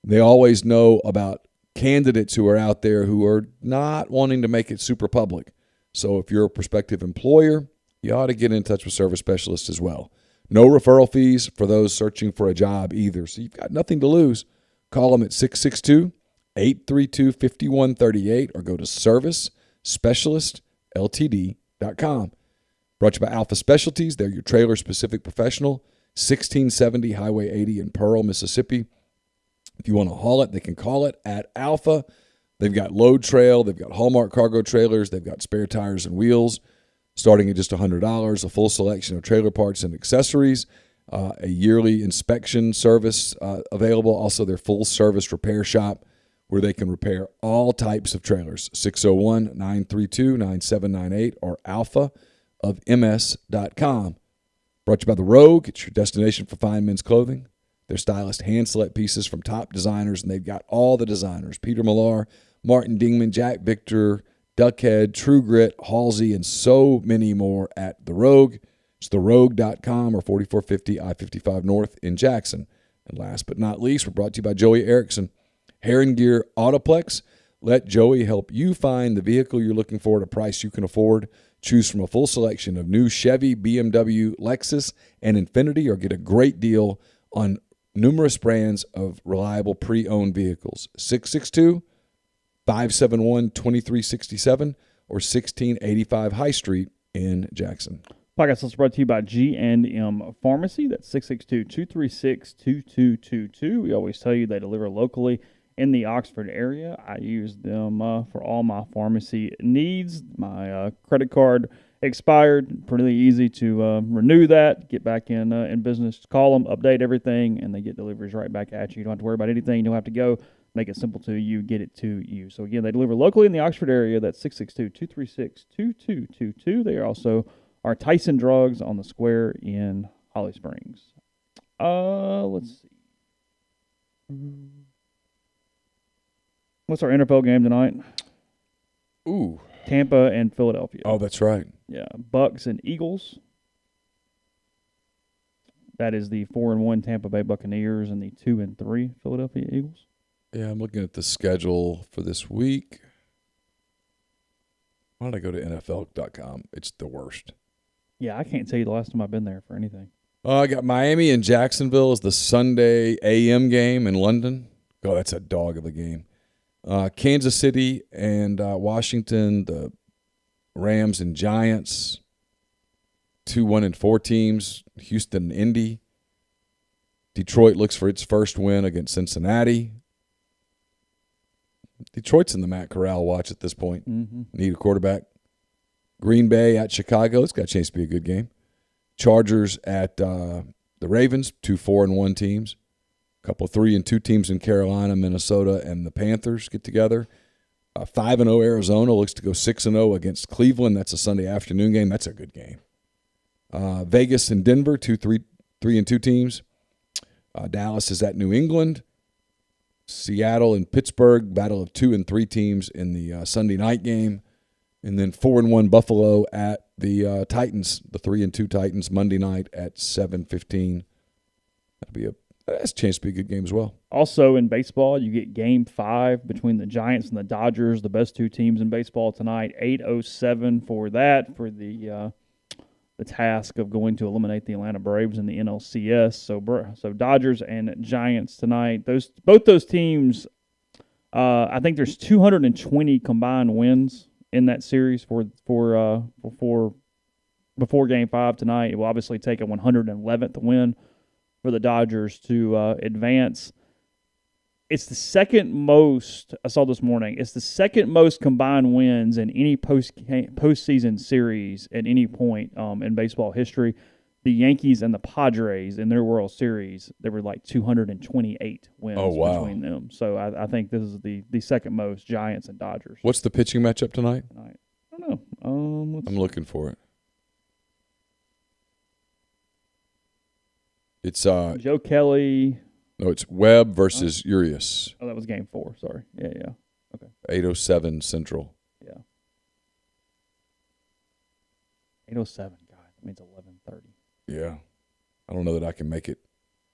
They always know about candidates who are out there who are not wanting to make it super public. So if you're a prospective employer, you ought to get in touch with Service Specialists as well. No referral fees for those searching for a job either. So you've got nothing to lose. Call them at 662-832-5138 or go to servicespecialistltd.com. Brought to you by Alpha Specialties. They're your trailer-specific professional. 1670 Highway 80 in Pearl, Mississippi. If you want to haul it, they can call it at Alpha. They've got load trail. They've got Hallmark cargo trailers. They've got spare tires and wheels starting at just $100, a full selection of trailer parts and accessories, a yearly inspection service available. Also, their full-service repair shop where they can repair all types of trailers. 601-932-9798 or alphaofms.com. Brought to you by The Rogue. It's your destination for fine men's clothing. Their stylist hand-select pieces from top designers, and they've got all the designers. Peter Millar, Martin Dingman, Jack Victor, Duckhead, True Grit, Halsey, and so many more at The Rogue. It's therogue.com or 4450 I-55 North in Jackson. And last but not least, we're brought to you by Joey Erickson. Heron Gear Autoplex. Let Joey help you find the vehicle you're looking for at a price you can afford. Choose from a full selection of new Chevy, BMW, Lexus, and Infiniti, or get a great deal on numerous brands of reliable pre-owned vehicles. 662-571-2367 or 1685 High Street in Jackson. Podcast is brought to you by G&M Pharmacy. That's 662-236-2222. We always tell you they deliver locally in the Oxford area. I use them for all my pharmacy needs. My credit card expired. Pretty easy to renew that, get back in business. Call them, update everything, and they get deliveries right back at you. You don't have to worry about anything. You don't have to go. Make it simple to you. Get it to you. So, again, they deliver locally in the Oxford area. That's 662-236-2222. They are also our Tyson Drugs on the Square in Holly Springs. Let's see. What's our NFL game tonight? Ooh. Tampa and Philadelphia. Oh, that's right. Yeah, Bucks and Eagles. That is the 4-1 Tampa Bay Buccaneers and the 2-3 Philadelphia Eagles. Yeah, I'm looking at the schedule for this week. Why don't I go to NFL.com? It's the worst. Yeah, I can't tell you the last time I've been there for anything. I got Miami and Jacksonville as the Sunday a.m. game in London. Oh, that's a dog of a game. Kansas City and Washington, the Rams and Giants, 2-1-4 teams, Houston and Indy. Detroit looks for its first win against Cincinnati. Detroit's in the Matt Corral watch at this point. Mm-hmm. Need a quarterback. Green Bay at Chicago. It's got a chance to be a good game. Chargers at the Ravens, 2-4-1 teams. A couple 3-2 teams in Carolina, Minnesota, and the Panthers get together. 5-0 Arizona looks to go 6-0 against Cleveland. That's a Sunday afternoon game. That's a good game. Vegas and Denver, 3-2 teams. Dallas is at New England. Seattle and Pittsburgh, battle of 2 and 3 teams in the Sunday night game. And then 4-1 Buffalo at the Titans, the 3-2 Titans, Monday night at 7:15. That's a chance to be a good game as well. Also in baseball, you get Game 5 between the Giants and the Dodgers, the best 2 teams in baseball tonight. 8:07 for that, for the task of going to eliminate the Atlanta Braves in the NLCS. So Dodgers and Giants tonight. Both those teams, I think there's 220 combined wins in that series before Game 5 tonight. It will obviously take a 111th win for the Dodgers to advance. It's the second most, I saw this morning, it's the second most combined wins in any postseason series at any point in baseball history. The Yankees and the Padres in their World Series, there were like 228 wins between them. So I think this is the second most, Giants and Dodgers. What's the pitching matchup tonight? I don't know. I'm looking for it. It's Joe Kelly. No, it's Webb versus Urias. Oh, that was Game 4. Sorry. Yeah. Okay. 8:07 Central. Yeah. 8:07. God, that means 11:30. Yeah, I don't know that I can make it.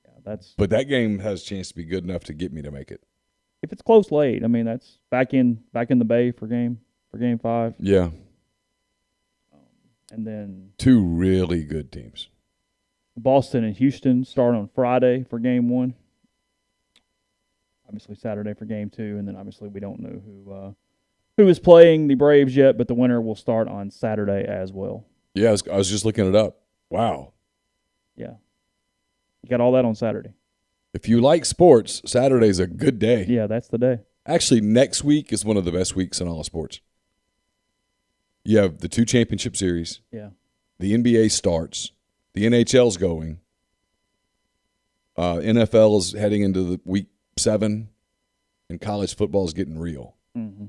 Yeah, But that game has a chance to be good enough to get me to make it. If it's close late, I mean that's back in the Bay for Game 5. Yeah. And then 2 really good teams. Boston and Houston start on Friday for Game 1. Obviously Saturday for Game 2, and then obviously we don't know who is playing the Braves yet, but the winner will start on Saturday as well. Yeah, I was just looking it up. Wow. Yeah. You got all that on Saturday. If you like sports, Saturday's a good day. Yeah, that's the day. Actually, next week is one of the best weeks in all of sports. You have the 2 championship series. Yeah. The NBA starts. The NHL's going. NFL is heading into the week 7, and college football is getting real. Mm-hmm.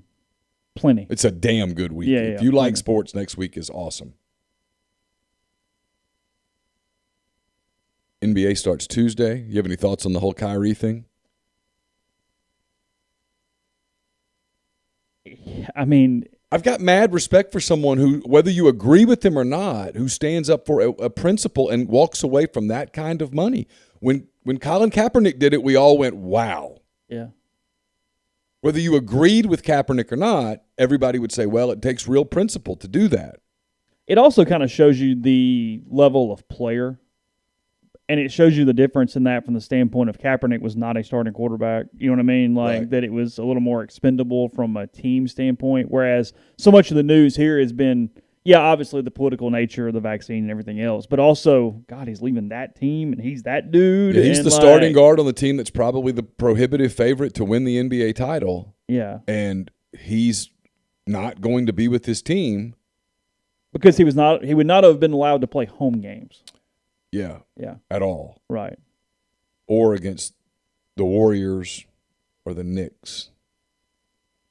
Plenty. It's a damn good week. Yeah, if you like sports, next week is awesome. NBA starts Tuesday. You have any thoughts on the whole Kyrie thing? I mean, I've got mad respect for someone who, whether you agree with him or not, who stands up for a principle and walks away from that kind of money. When Colin Kaepernick did it, we all went, wow. Yeah. Whether you agreed with Kaepernick or not, everybody would say, well, it takes real principle to do that. It also kind of shows you the level of player. And it shows you the difference in that from the standpoint of Kaepernick was not a starting quarterback. You know what I mean? Like that it was a little more expendable from a team standpoint. Whereas so much of the news here has been, obviously the political nature of the vaccine and everything else. But also, God, he's leaving that team and he's that dude. Yeah, he's the starting guard on the team that's probably the prohibitive favorite to win the NBA title. Yeah. And he's not going to be with his team. Because he would not have been allowed to play home games. Yeah. At all. Right. Or against the Warriors or the Knicks.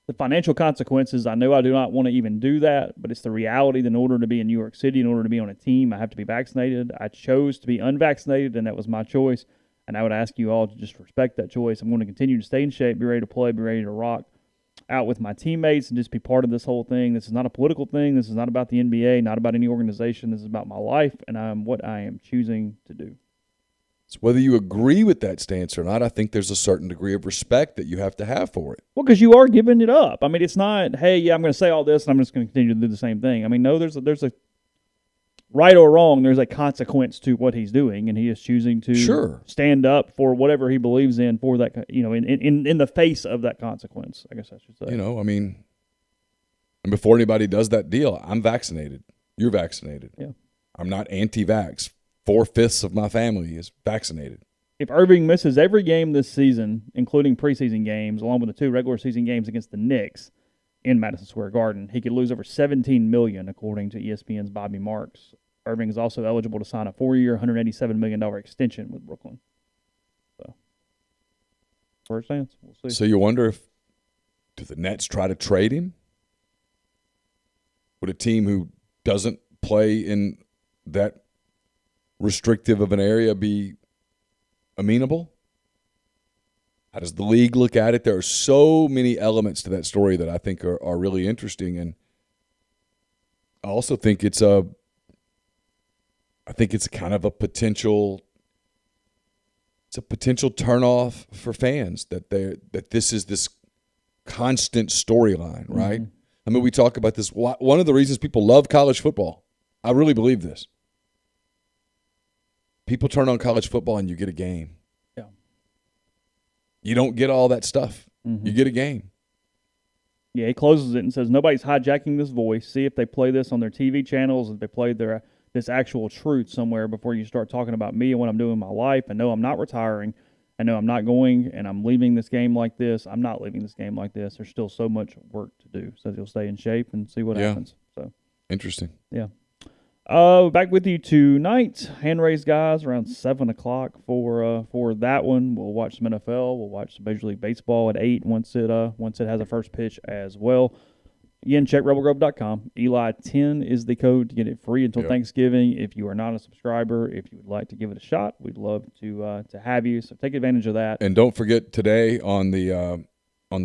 The financial consequences, I know I do not want to even do that, but it's the reality that in order to be in New York City, in order to be on a team, I have to be vaccinated. I chose to be unvaccinated, and that was my choice. And I would ask you all to just respect that choice. I'm going to continue to stay in shape, be ready to play, be ready to rock out with my teammates and just be part of this whole thing. This is not a political thing. This is not about the NBA, not about any organization. This is about my life and what I am choosing to do. So whether you agree with that stance or not, I think there's a certain degree of respect that you have to have for it. Well, because you are giving it up. I mean, it's not, hey, I'm going to say all this and I'm just going to continue to do the same thing. I mean, no, there's a right or wrong, there's a consequence to what he's doing, and he is choosing to stand up for whatever he believes in for that, in the face of that consequence, I guess I should say. I mean, and before anybody does that deal, I'm vaccinated. You're vaccinated. Yeah. I'm not anti-vax. 4/5 of my family is vaccinated. If Irving misses every game this season, including preseason games, along with the 2 regular season games against the Knicks in Madison Square Garden, he could lose over $17 million, according to ESPN's Bobby Marks. Irving is also eligible to sign a 4-year, $187 million extension with Brooklyn. So, where it stands, we'll see. So you wonder do the Nets try to trade him? Would a team who doesn't play in that restrictive of an area be amenable? How does the league look at it? There are so many elements to that story that I think are really interesting, and I also think it's kind of a potential. It's a potential turnoff for fans that this is this constant storyline, right? Mm-hmm. I mean, we talk about this. One of the reasons people love college football, I really believe this. People turn on college football and you get a game. Yeah. You don't get all that stuff. Mm-hmm. You get a game. Yeah, he closes it and says, nobody's hijacking this voice. See if they play this on their TV channels, if they play this actual truth somewhere before you start talking about me and what I'm doing in my life. And no, I'm not retiring. I know I'm not going and I'm leaving this game like this. I'm not leaving this game like this. There's still so much work to do. So he'll stay in shape and see what happens. So interesting. Yeah. Back with you tonight. Hand raised guys around 7 o'clock for that one. We'll watch some NFL. We'll watch some Major League Baseball at 8 once it has a first pitch as well. Again, check rebelgrove.com. Eli 10 is the code to get it free until Thanksgiving. If you are not a subscriber, if you would like to give it a shot, we'd love to have you. So take advantage of that. And don't forget today on the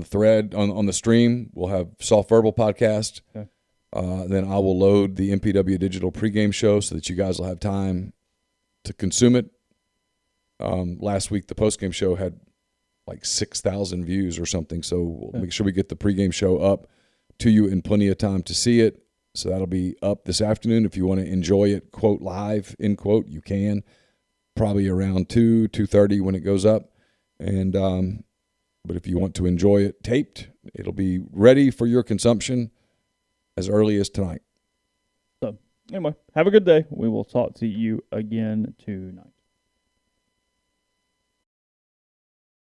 thread on the stream, we'll have Soft Verbal podcast. Okay. Then I will load the MPW Digital pregame show so that you guys will have time to consume it. Last week the postgame show had like 6,000 views or something, so we'll make sure we get the pregame show up to you in plenty of time to see it. So that'll be up this afternoon. If you want to enjoy it, quote, live, end quote, you can. Probably around 2:30 when it goes up. And but if you want to enjoy it taped, it'll be ready for your consumption as early as tonight. So anyway, have a good day. We will talk to you again tonight.